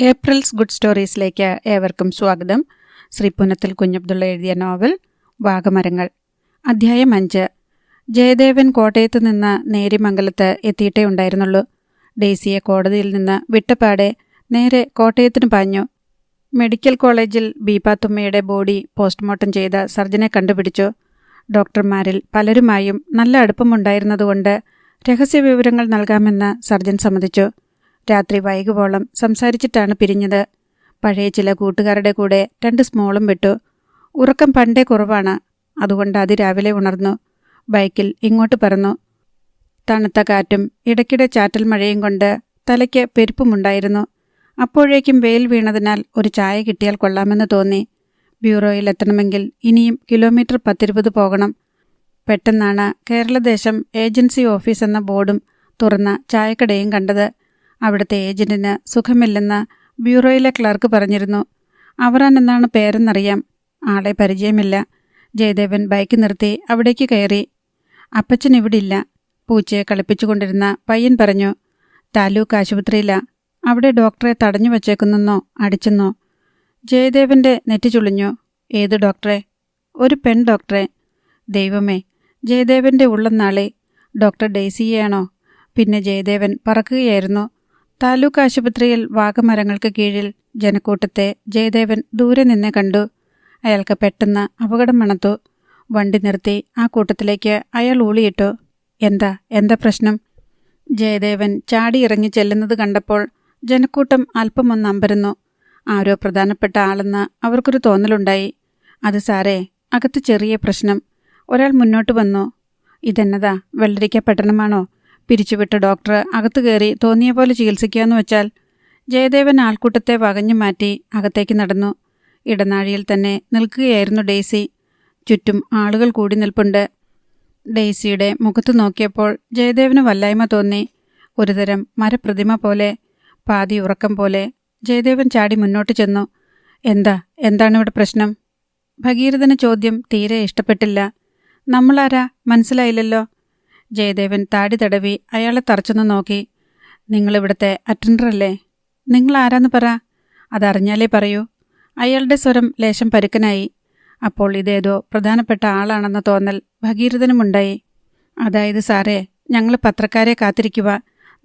April's good സ്റ്റോറീസിലേക്ക് ഏവർക്കും സ്വാഗതം. ശ്രീ പുനത്തിൽ കുഞ്ഞബ്ദുള്ള എഴുതിയ നോവൽ വാഗമരങ്ങൾ, അധ്യായം 5. ജയദേവൻ കോട്ടയത്ത് നിന്ന് നേരിമംഗലത്ത് എത്തിയിട്ടേ ഉണ്ടായിരുന്നുള്ളൂ. ഡെയ്സിയെ കോടതിയിൽ നിന്ന് വിട്ടപാടെ നേരെ കോട്ടയത്തിന് പാഞ്ഞു. മെഡിക്കൽ കോളേജിൽ ബീപാത്തുമ്മയുടെ ബോഡി പോസ്റ്റ്മോർട്ടം ചെയ്ത സർജനെ കണ്ടുപിടിച്ചു. ഡോക്ടർമാരിൽ പലരുമായും നല്ല അടുപ്പമുണ്ടായിരുന്നതുകൊണ്ട് രഹസ്യവിവരങ്ങൾ നൽകാമെന്ന് സർജൻ സമ്മതിച്ചു. രാത്രി വൈകുവോളം സംസാരിച്ചിട്ടാണ് പിരിഞ്ഞത്. പഴയ ചില കൂട്ടുകാരുടെ കൂടെ 2 സ്മോളും വിട്ടു. ഉറക്കം പണ്ടേ കുറവാണ്. അതുകൊണ്ട് അതിരാവിലെ ഉണർന്നു. ബൈക്കിൽ ഇങ്ങോട്ട് പറന്നു. തണുത്ത കാറ്റും ഇടയ്ക്കിടെ ചാറ്റൽ മഴയും കൊണ്ട് തലയ്ക്ക് പെരുപ്പുമുണ്ടായിരുന്നു. അപ്പോഴേക്കും വെയിൽ വീണതിനാൽ ഒരു ചായ കിട്ടിയാൽ കൊള്ളാമെന്ന് തോന്നി. ബ്യൂറോയിൽ എത്തണമെങ്കിൽ ഇനിയും കിലോമീറ്റർ 10-20 പോകണം. പെട്ടെന്നാണ് കേരളദേശം ഏജൻസി ഓഫീസ് എന്ന ബോർഡും തുറന്ന ചായക്കടയും കണ്ടത്. അവിടുത്തെ ഏജന്റിന് സുഖമില്ലെന്ന് ബ്യൂറോയിലെ ക്ലർക്ക് പറഞ്ഞിരുന്നു. അവറാൻ എന്നാണ് പേരെന്നറിയാം. ആളെ പരിചയമില്ല. ജയദേവൻ ബൈക്ക് നിർത്തി അവിടേക്ക് കയറി. അപ്പച്ചൻ ഇവിടില്ല, പൂച്ചയെ കളിപ്പിച്ചുകൊണ്ടിരുന്ന പയ്യൻ പറഞ്ഞു. താലൂക്ക് ആശുപത്രിയിലാ. അവിടെ ഡോക്ടറെ തടഞ്ഞു വച്ചേക്കുന്നെന്നോ അടിച്ചെന്നോ. ജയദേവന്റെ നെറ്റി ചുളിഞ്ഞു. ഏത് ഡോക്ടറെ? ഒരു പെൺ ഡോക്ടറെ. ദൈവമേ, ജയദേവന്റെ ഉള്ളനാളെ. ഡോക്ടർ ഡെയ്സിയെയാണോ? പിന്നെ ജയദേവൻ പറക്കുകയായിരുന്നു. താലൂക്ക് ആശുപത്രിയിൽ വാഗമരങ്ങൾക്ക് കീഴിൽ ജനക്കൂട്ടത്തെ ജയദേവൻ ദൂരെ നിന്നെ കണ്ടു. അയാൾക്ക് പെട്ടെന്ന് അപകടം മണത്തു. വണ്ടി നിർത്തി ആ കൂട്ടത്തിലേക്ക് അയാൾ ഊളിയിട്ടു. എന്താ പ്രശ്നം? ജയദേവൻ ചാടിയിറങ്ങി ചെല്ലുന്നത് കണ്ടപ്പോൾ ജനക്കൂട്ടം അല്പമൊന്ന് അമ്പരന്നു. ആരോ പ്രധാനപ്പെട്ട ആളെന്ന് അവർക്കൊരു തോന്നലുണ്ടായി. അത് സാറേ, അകത്ത് ചെറിയ പ്രശ്നം. ഒരാൾ മുന്നോട്ട് വന്നു. ഇതെന്നതാ, വെള്ളരിക്ക പട്ടണമാണോ? പിരിച്ചുവിട്ട ഡോക്ടർ അകത്തു കയറി തോന്നിയ പോലെ ചികിത്സിക്കാന്ന് വെച്ചാൽ. ജയദേവൻ ആൾക്കൂട്ടത്തെ വകഞ്ഞു മാറ്റി അകത്തേക്ക് നടന്നു. ഇടനാഴിയിൽ തന്നെ നിൽക്കുകയായിരുന്നു ഡെയ്സി. ചുറ്റും ആളുകൾ കൂടി നിൽപ്പുണ്ട്. ഡെയ്സിയുടെ മുഖത്ത് നോക്കിയപ്പോൾ ജയദേവന് വല്ലായ്മ തോന്നി. ഒരുതരം മരപ്രതിമ പോലെ, പാതി ഉറക്കം പോലെ. ജയദേവൻ ചാടി മുന്നോട്ട് ചെന്നു. എന്താണിവിടെ പ്രശ്നം? ഭഗീരഥന് ചോദ്യം തീരെ ഇഷ്ടപ്പെട്ടില്ല. നമ്മളാരാ മനസ്സിലായില്ലല്ലോ. ജയദേവൻ താടി തടവി അയാളെ തറച്ചൊന്ന് നോക്കി. നിങ്ങളിവിടുത്തെ അറ്റൻഡറല്ലേ? നിങ്ങൾ ആരാന്ന് പറ. അതറിഞ്ഞാലേ പറയൂ. അയാളുടെ സ്വരം ലേശം പരുക്കനായി. അപ്പോൾ ഇതേതോ പ്രധാനപ്പെട്ട ആളാണെന്ന തോന്നൽ ഭഗീരഥനുമുണ്ടായി. അതായത് സാറേ, ഞങ്ങൾ പത്രക്കാരെ കാത്തിരിക്കുക.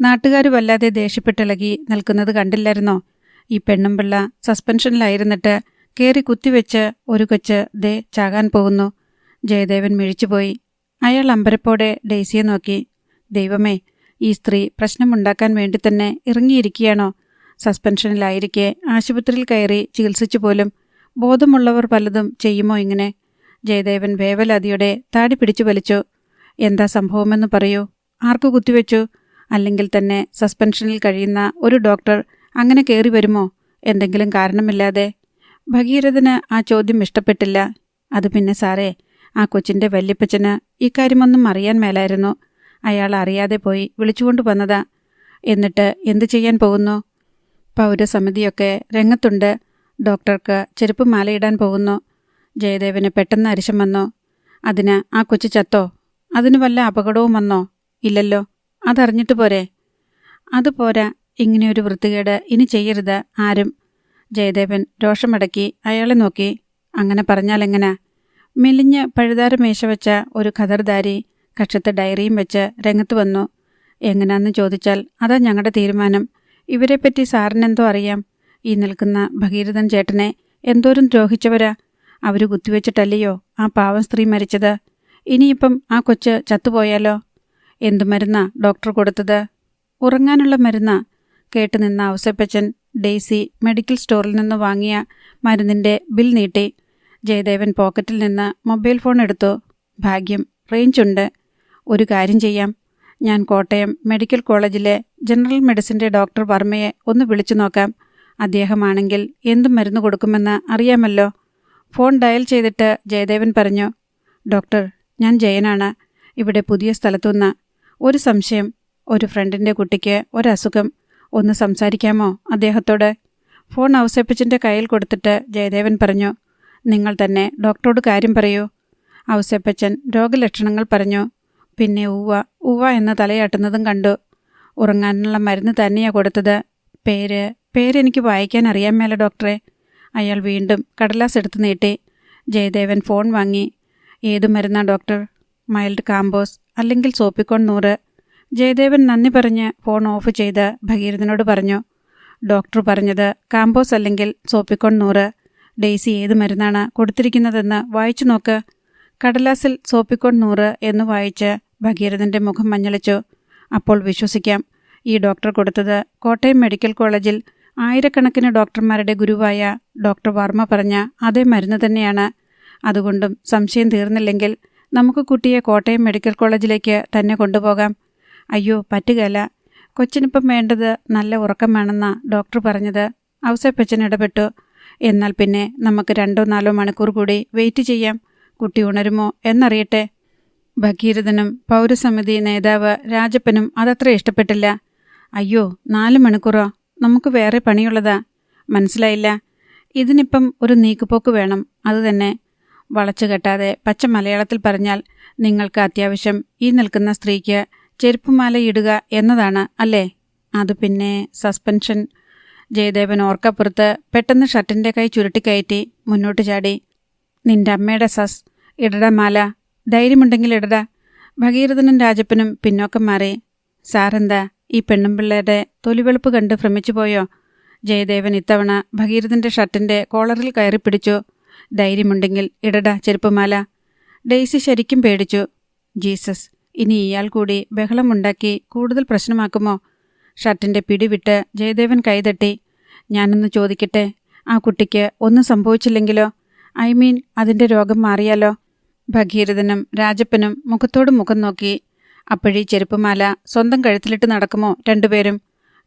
നാട്ടുകാർ വല്ലാതെ ദേഷ്യപ്പെട്ടിളകി നിൽക്കുന്നത് കണ്ടില്ലായിരുന്നോ? ഈ പെണ്ണും പിള്ള സസ്പെൻഷനിലായിരുന്നിട്ട് കയറി കുത്തിവെച്ച് ഒരു കൊച്ച് ദേ ചാകാൻ പോകുന്നു. ജയദേവൻ മിഴിച്ചുപോയി. അയാൾ അമ്പരപ്പോടെ ഡെയ്സിയെ നോക്കി. ദൈവമേ, ഈ സ്ത്രീ പ്രശ്നമുണ്ടാക്കാൻ വേണ്ടി തന്നെ ഇറങ്ങിയിരിക്കുകയാണോ? സസ്പെൻഷനിലായിരിക്കെ ആശുപത്രിയിൽ കയറി ചികിത്സിച്ചു പോലും. ബോധമുള്ളവർ പലതും ചെയ്യുമോ ഇങ്ങനെ? ജയദേവൻ വേവലാതിയുടെ താടി പിടിച്ചു വലിച്ചു. എന്താ സംഭവമെന്ന് പറയൂ. ആർക്കു കുത്തിവെച്ചു? അല്ലെങ്കിൽ തന്നെ സസ്പെൻഷനിൽ കഴിയുന്ന ഒരു ഡോക്ടർ അങ്ങനെ കയറി വരുമോ എന്തെങ്കിലും കാരണമില്ലാതെ? ഭഗീരഥന് ആ ചോദ്യം ഇഷ്ടപ്പെട്ടില്ല. അത് പിന്നെ സാറേ, ആ കൊച്ചിൻ്റെ വല്യപ്പച്ചന് ഇക്കാര്യമൊന്നും അറിയാൻ മേലായിരുന്നു. അയാൾ അറിയാതെ പോയി വിളിച്ചുകൊണ്ട് വന്നതാ. എന്നിട്ട് എന്തു ചെയ്യാൻ പോകുന്നു? പൗരസമിതിയൊക്കെ രംഗത്തുണ്ട്. ഡോക്ടർക്ക് ചെരുപ്പ് മാലയിടാൻ പോകുന്നു. ജയദേവന് പെട്ടെന്ന് അരിശം വന്നു. അതിന് ആ കൊച്ചു ചത്തോ? അതിന് വല്ല അപകടവും വന്നോ? ഇല്ലല്ലോ. അതറിഞ്ഞിട്ട് പോരെ? അതുപോരാ, ഇങ്ങനെയൊരു വൃത്തികേട് ഇനി ചെയ്യരുത് ആരും. ജയദേവൻ രോഷമടക്കി അയാളെ നോക്കി. അങ്ങനെ പറഞ്ഞാലെങ്ങനാ? മെലിഞ്ഞ് പഴുതാര മേശ വെച്ച ഒരു ഖദർദാരി കക്ഷത്തെ ഡയറിയും വെച്ച് രംഗത്ത് വന്നു. എങ്ങനാന്ന് ചോദിച്ചാൽ അതാ ഞങ്ങളുടെ തീരുമാനം. ഇവരെപ്പറ്റി സാറിനെന്തോ അറിയാം? ഈ നിൽക്കുന്ന ഭഗീരഥൻ ചേട്ടനെ എന്തോരം ദ്രോഹിച്ചവരാ. അവർ കുത്തിവെച്ചിട്ടല്ലയോ ആ പാവം സ്ത്രീ മരിച്ചത്. ഇനിയിപ്പം ആ കൊച്ച് ചത്തുപോയാലോ? എന്തു മരുന്നാ ഡോക്ടർ കൊടുത്തത്? ഉറങ്ങാനുള്ള മരുന്നാ. കേട്ടുനിന്ന ഔസേപ്പച്ചൻ ഡെയ്സി മെഡിക്കൽ സ്റ്റോറിൽ നിന്ന് വാങ്ങിയ മരുന്നിൻ്റെ ബിൽ നീട്ടി. ജയദേവൻ പോക്കറ്റിൽ നിന്ന് മൊബൈൽ ഫോൺ എടുത്തു. ഭാഗ്യം, റേഞ്ചുണ്ട്. ഒരു കാര്യം ചെയ്യാം. ഞാൻ കോട്ടയം മെഡിക്കൽ കോളേജിലെ ജനറൽ മെഡിസിൻ്റെ ഡോക്ടർ വർമ്മയെ ഒന്ന് വിളിച്ചു നോക്കാം. അദ്ദേഹമാണെങ്കിൽ എന്ത് മരുന്ന് കൊടുക്കുമെന്ന് അറിയാമല്ലോ. ഫോൺ ഡയൽ ചെയ്തിട്ട് ജയദേവൻ പറഞ്ഞു. ഡോക്ടർ, ഞാൻ ജയനാണ്. ഇവിടെ പുതിയ സ്ഥലത്തുനിന്ന്. ഒരു സംശയം. ഒരു ഫ്രണ്ടിൻ്റെ കുട്ടിക്ക് ഒരസുഖം. ഒന്ന് സംസാരിക്കാമോ അദ്ദേഹത്തോട്? ഫോൺ ഔസേപ്പച്ചൻ്റെ കയ്യിൽ കൊടുത്തിട്ട് ജയദേവൻ പറഞ്ഞു. നിങ്ങൾ തന്നെ ഡോക്ടറോട് കാര്യം പറയൂ. ഔസേപ്പച്ചൻ രോഗലക്ഷണങ്ങൾ പറഞ്ഞു. പിന്നെ ഉവ്വ എന്ന് തലയാട്ടുന്നതും കണ്ടു. ഉറങ്ങാനുള്ള മരുന്ന് തന്നെയാ കൊടുത്തത്. പേര് പേരെനിക്ക് വായിക്കാൻ അറിയാൻ മേല ഡോക്ടറെ. അയാൾ വീണ്ടും കടലാസ് എടുത്ത് നീട്ടി. ജയദേവൻ ഫോൺ വാങ്ങി. ഏതു മരുന്നാ ഡോക്ടർ? മൈൽഡ് കാമ്പോസ് അല്ലെങ്കിൽ സോപ്പിക്കോൺ 100. ജയദേവൻ നന്ദി പറഞ്ഞ് ഫോൺ ഓഫ് ചെയ്ത് ഭഗീരഥനോട് പറഞ്ഞു. ഡോക്ടർ പറഞ്ഞത് കാമ്പോസ് അല്ലെങ്കിൽ സോപ്പിക്കോൺ 100. ഡെയ്സി ഏത് മരുന്നാണ് കൊടുത്തിരിക്കുന്നതെന്ന് വായിച്ചു നോക്ക്. കടലാസിൽ സോപ്പിക്കോൺ 100 എന്ന് വായിച്ച് ഭഗീരഥൻ്റെ മുഖം മഞ്ഞളിച്ചു. അപ്പോൾ വിശ്വസിക്കാം. ഈ ഡോക്ടർ കൊടുത്തത് കോട്ടയം മെഡിക്കൽ കോളേജിൽ ആയിരക്കണക്കിന് ഡോക്ടർമാരുടെ ഗുരുവായ ഡോക്ടർ വർമ്മ പറഞ്ഞ അതേ മരുന്ന് തന്നെയാണ്. അതുകൊണ്ടും സംശയം തീർന്നില്ലെങ്കിൽ നമുക്ക് കുട്ടിയെ കോട്ടയം മെഡിക്കൽ കോളേജിലേക്ക് തന്നെ കൊണ്ടുപോകാം. അയ്യോ, പറ്റുകയില്ല. കൊച്ചിനിപ്പം വേണ്ടത് നല്ല ഉറക്കം വേണമെന്നാ ഡോക്ടർ പറഞ്ഞത്. ഔസേപ്പച്ചൻ ഇടപെട്ടു. എന്നാൽ പിന്നെ നമുക്ക് 2-4 മണിക്കൂർ കൂടി വെയിറ്റ് ചെയ്യാം. കുട്ടി ഉണരുമോ എന്നറിയട്ടെ. ഭഗീരഥനും പൗരസമിതി നേതാവ് രാജപ്പനും അതത്ര ഇഷ്ടപ്പെട്ടില്ല. അയ്യോ, 4 മണിക്കൂറോ? നമുക്ക് വേറെ പണിയുള്ളതാ. മനസ്സിലായില്ല. ഇതിനിപ്പം ഒരു നീക്കുപോക്ക് വേണം. അതുതന്നെ. വളച്ചു കെട്ടാതെ പച്ച മലയാളത്തിൽ പറഞ്ഞാൽ നിങ്ങൾക്ക് അത്യാവശ്യം ഈ നിൽക്കുന്ന സ്ത്രീക്ക് ചെരുപ്പുമാല ഇടുക എന്നതാണ് അല്ലേ? അത് പിന്നെ സസ്പെൻഷൻ. ജയദേവൻ ഓർക്കപ്പുറത്ത് പെട്ടെന്ന് ഷർട്ടിൻ്റെ കൈ ചുരുട്ടിക്കയറ്റി മുന്നോട്ട് ചാടി. നിന്റെ അമ്മയുടെ സസ് ഇടടാ മാല. ധൈര്യമുണ്ടെങ്കിൽ ഇടടാ. ഭഗീരഥനും രാജപ്പനും പിന്നോക്കം മാറി. സാറെന്താ ഈ പെണ്ണുമ്പിള്ളയുടെ തൊലിവെളുപ്പ് കണ്ട് ഭ്രമിച്ചു പോയോ? ജയദേവൻ ഇത്തവണ ഭഗീരഥൻ്റെ ഷർട്ടിൻ്റെ കോളറിൽ കയറി പിടിച്ചു. ധൈര്യമുണ്ടെങ്കിൽ ഇടടാ ചെരുപ്പുമാല. ഡെയ്സി ശരിക്കും പേടിച്ചു. ജീസസ്, ഇനി ഇയാൾ കൂടി ബഹളമുണ്ടാക്കി കൂടുതൽ പ്രശ്നമാക്കുമോ? ഷർട്ടിൻ്റെ പിടിവിട്ട് ജയദേവൻ കൈതട്ടി. ഞാനൊന്ന് ചോദിക്കട്ടെ, ആ കുട്ടിക്ക് ഒന്നും സംഭവിച്ചില്ലെങ്കിലോ? ഐ മീൻ അതിൻ്റെ രോഗം മാറിയാലോ? ഭഗീരഥനും രാജപ്പനും മുഖത്തോട് മുഖം നോക്കി. അപ്പോഴീ ചെരുപ്പുമാല സ്വന്തം കഴുത്തിലിട്ട് നടക്കുമോ രണ്ടുപേരും?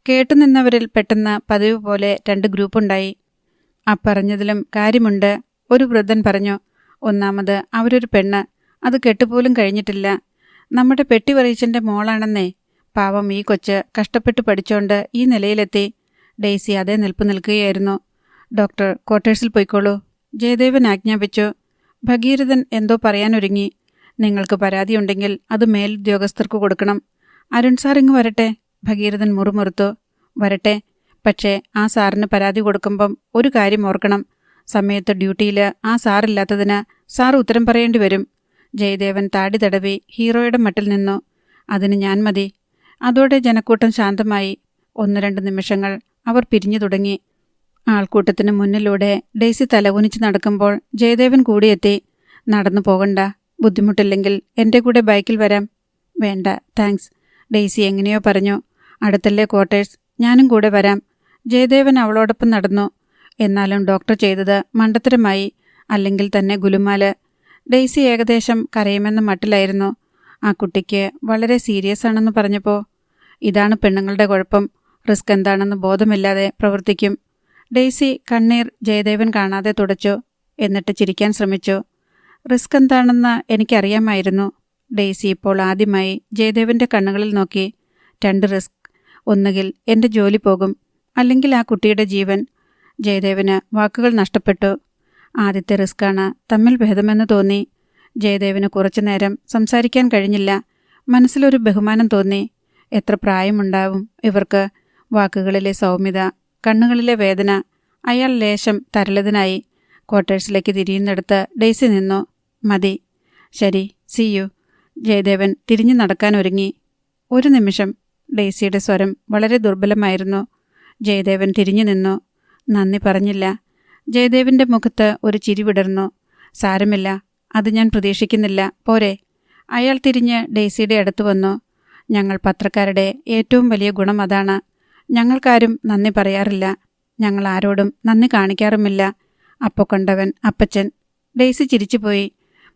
കേട്ടുനിന്നവരിൽ പെട്ടെന്ന് പതിവ് പോലെ 2 ഗ്രൂപ്പുണ്ടായി. അപ്പറഞ്ഞതിലും കാര്യമുണ്ട്. ഒരു വൃദ്ധൻ പറഞ്ഞു. ഒന്നാമത് അവരൊരു പെണ്ണ്, അത് കെട്ടുപോലും കഴിഞ്ഞിട്ടില്ല. നമ്മുടെ പെട്ടിവറീച്ചൻ്റെ മോളാണെന്നേ. പാവം ഈ കൊച്ച് കഷ്ടപ്പെട്ട് പഠിച്ചോണ്ട് ഈ നിലയിലെത്തി. ഡെയ്സി അതേ നിൽപ്പ് നിൽക്കുകയായിരുന്നു. ഡോക്ടർ ക്വാർട്ടേഴ്സിൽ പോയിക്കോളൂ, ജയദേവൻ ആജ്ഞാപിച്ചു. ഭഗീരഥൻ എന്തോ പറയാനൊരുങ്ങി. നിങ്ങൾക്ക് പരാതിയുണ്ടെങ്കിൽ അത് മേലുദ്യോഗസ്ഥർക്ക് കൊടുക്കണം. അരുൺ സാർ ഇങ്ങ് വരട്ടെ. ഭഗീരഥൻ മുറുമുറുത്തു. വരട്ടെ. പക്ഷേ ആ സാറിന് പരാതി കൊടുക്കുമ്പം ഒരു കാര്യം ഓർക്കണം. സമയത്ത് ഡ്യൂട്ടിയിൽ ആ സാറില്ലാത്തതിന് സാർ ഉത്തരം പറയേണ്ടി വരും. ജയദേവൻ താടി തടവി ഹീറോയുടെ മട്ടിൽ നിന്നു. അതിന് ഞാൻ മതി. അതോടെ ജനക്കൂട്ടം ശാന്തമായി. 1-2 നിമിഷങ്ങൾ അവർ പിരിഞ്ഞു തുടങ്ങി. ആൾക്കൂട്ടത്തിന് മുന്നിലൂടെ ഡെയ്സി തലകുനിച്ച് നടക്കുമ്പോൾ ജയദേവൻ കൂടിയെത്തി. നടന്നു പോകണ്ട. ബുദ്ധിമുട്ടില്ലെങ്കിൽ എൻ്റെ കൂടെ ബൈക്കിൽ വരാം. വേണ്ട, താങ്ക്സ്. ഡെയ്സി എങ്ങനെയോ പറഞ്ഞു. അടുത്തല്ലേ ക്വാർട്ടേഴ്സ്, ഞാനും കൂടെ വരാം. ജയദേവൻ അവളോടൊപ്പം നടന്നു. എന്നാലും ഡോക്ടർ ചെയ്തത് മണ്ടത്തരമായി. അല്ലെങ്കിൽ തന്നെ ഗുലുമാല്. ഡെയ്സി ഏകദേശം കരയുമെന്ന മട്ടിലായിരുന്നു. ആ കുട്ടിക്ക് വളരെ സീരിയസ് ആണെന്ന് പറഞ്ഞപ്പോൾ. ഇതാണ് പെണ്ണുങ്ങളുടെ കുഴപ്പം. റിസ്ക് എന്താണെന്ന് ബോധമില്ലാതെ പ്രവർത്തിക്കും. ഡെയ്സി കണ്ണീർ ജയദേവൻ കാണാതെ തുടച്ചു. എന്നിട്ട് ചിരിക്കാൻ ശ്രമിച്ചു. റിസ്ക് എന്താണെന്ന് എനിക്കറിയാമായിരുന്നു. ഡെയ്സി ഇപ്പോൾ ആദ്യമായി ജയദേവൻ്റെ കണ്ണുകളിൽ നോക്കി. 2 റിസ്ക്. ഒന്നുകിൽ എൻ്റെ ജോലി പോകും, അല്ലെങ്കിൽ ആ കുട്ടിയുടെ ജീവൻ. ജയദേവന് വാക്കുകൾ നഷ്ടപ്പെട്ടു. ആദ്യത്തെ റിസ്ക്കാണ് തമ്മിൽ ഭേദമെന്ന് തോന്നി. ജയദേവന് കുറച്ചുനേരം സംസാരിക്കാൻ കഴിഞ്ഞില്ല. മനസ്സിലൊരു ബഹുമാനം തോന്നി. എത്ര പ്രായമുണ്ടാവും ഇവർക്ക്? വാക്കുകളിലെ സൗമ്യത, കണ്ണുകളിലെ വേദന. അയാൾ ലേശം തരളിതനായി. ക്വാർട്ടേഴ്സിലേക്ക് തിരിയുന്നിടത്ത് ഡെയ്സി നിന്നു. മതി. ശരി, സീ യു. ജയദേവൻ തിരിഞ്ഞു നടക്കാൻ ഒരുങ്ങി. 1 നിമിഷം. ഡെയ്സിയുടെ സ്വരം വളരെ ദുർബലമായിരുന്നു. ജയദേവൻ തിരിഞ്ഞു നിന്നു. നന്ദി പറഞ്ഞില്ല. ജയദേവൻ്റെ മുഖത്ത് ഒരു ചിരി വിടർന്നു. സാരമില്ല, അത് ഞാൻ പ്രതീക്ഷിക്കുന്നില്ല. പോരെ. അയാൾ തിരിഞ്ഞ് ഡെയ്സിയുടെ അടുത്ത് വന്നു. ഞങ്ങൾ പത്രക്കാരുടെ ഏറ്റവും വലിയ ഗുണം അതാണ്. ഞങ്ങൾക്കാരും നന്ദി പറയാറില്ല. ഞങ്ങൾ ആരോടും നന്ദി കാണിക്കാറുമില്ല. അപ്പോ കണ്ടവൻ അപ്പച്ചൻ. ഡെയ്സി ചിരിച്ചുപോയി.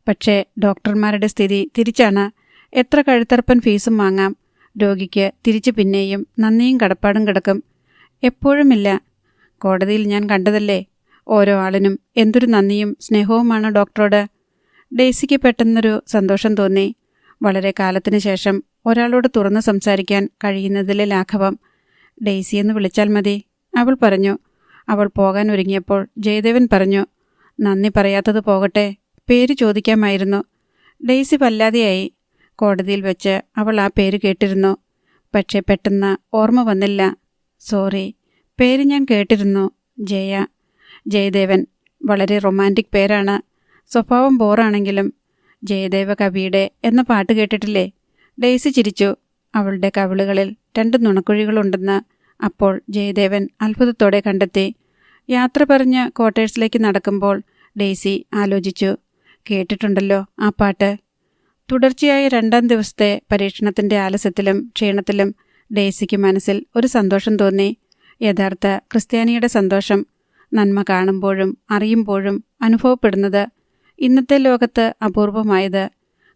പക്ഷേ ഡോക്ടർമാരുടെ സ്ഥിതി തിരിച്ചാണ്. എത്ര കഴുത്തറപ്പൻ ഫീസും വാങ്ങാം. രോഗിക്ക് തിരിച്ചു പിന്നെയും നന്ദിയും കടപ്പാടും കിടക്കും. എപ്പോഴുമില്ല. കോടതിയിൽ ഞാൻ കണ്ടതല്ലേ, ഓരോ ആളിനും എന്തൊരു നന്ദിയും സ്നേഹവുമാണ് ഡോക്ടറോട്. ഡെയ്സിക്ക് പെട്ടെന്നൊരു സന്തോഷം തോന്നി. വളരെ കാലത്തിന് ശേഷം ഒരാളോട് തുറന്നു സംസാരിക്കാൻ കഴിയുന്നതിലെ ലാഘവം. ഡെയ്സി എന്ന് വിളിച്ചാൽ മതി, അവൾ പറഞ്ഞു. അവൾ പോകാൻ ഒരുങ്ങിയപ്പോൾ ജയദേവൻ പറഞ്ഞു, നന്ദി പറയാത്തത് പോകട്ടെ, പേര് ചോദിക്കാമായിരുന്നു. ഡെയ്സി വല്ലാതെയായി. കോടതിയിൽ വെച്ച് അവൾ ആ പേര് കേട്ടിരുന്നു. പക്ഷേ പെട്ടെന്ന് ഓർമ്മ വന്നില്ല. സോറി, പേര് ഞാൻ കേട്ടിരുന്നു. ജയ. ജയദേവൻ. വളരെ റൊമാൻറ്റിക് പേരാണ്. സ്വഭാവം ബോറാണെങ്കിലും. ജയദേവ കവിയുടെ എന്ന പാട്ട് കേട്ടിട്ടില്ലേ? ഡെയ്സി ചിരിച്ചു. അവളുടെ കവിളുകളിൽ 2 നുണക്കുഴികളുണ്ടെന്ന് അപ്പോൾ ജയദേവൻ അത്ഭുതത്തോടെ കണ്ടെത്തി. യാത്ര പറഞ്ഞ് ക്വാർട്ടേഴ്സിലേക്ക് നടക്കുമ്പോൾ ഡെയ്സി ആലോചിച്ചു. കേട്ടിട്ടുണ്ടല്ലോ ആ പാട്ട്. തുടർച്ചയായ 2ാം ദിവസത്തെ പരീക്ഷണത്തിൻ്റെ ആലസ്യത്തിലും ക്ഷീണത്തിലും ഡെയ്സിക്ക് മനസ്സിൽ ഒരു സന്തോഷം തോന്നി. യഥാർത്ഥ ക്രിസ്ത്യാനിയുടെ സന്തോഷം. നന്മ കാണുമ്പോഴും അറിയുമ്പോഴും അനുഭവപ്പെടുന്നത്. ഇന്നത്തെ ലോകത്ത് അപൂർവമായത്.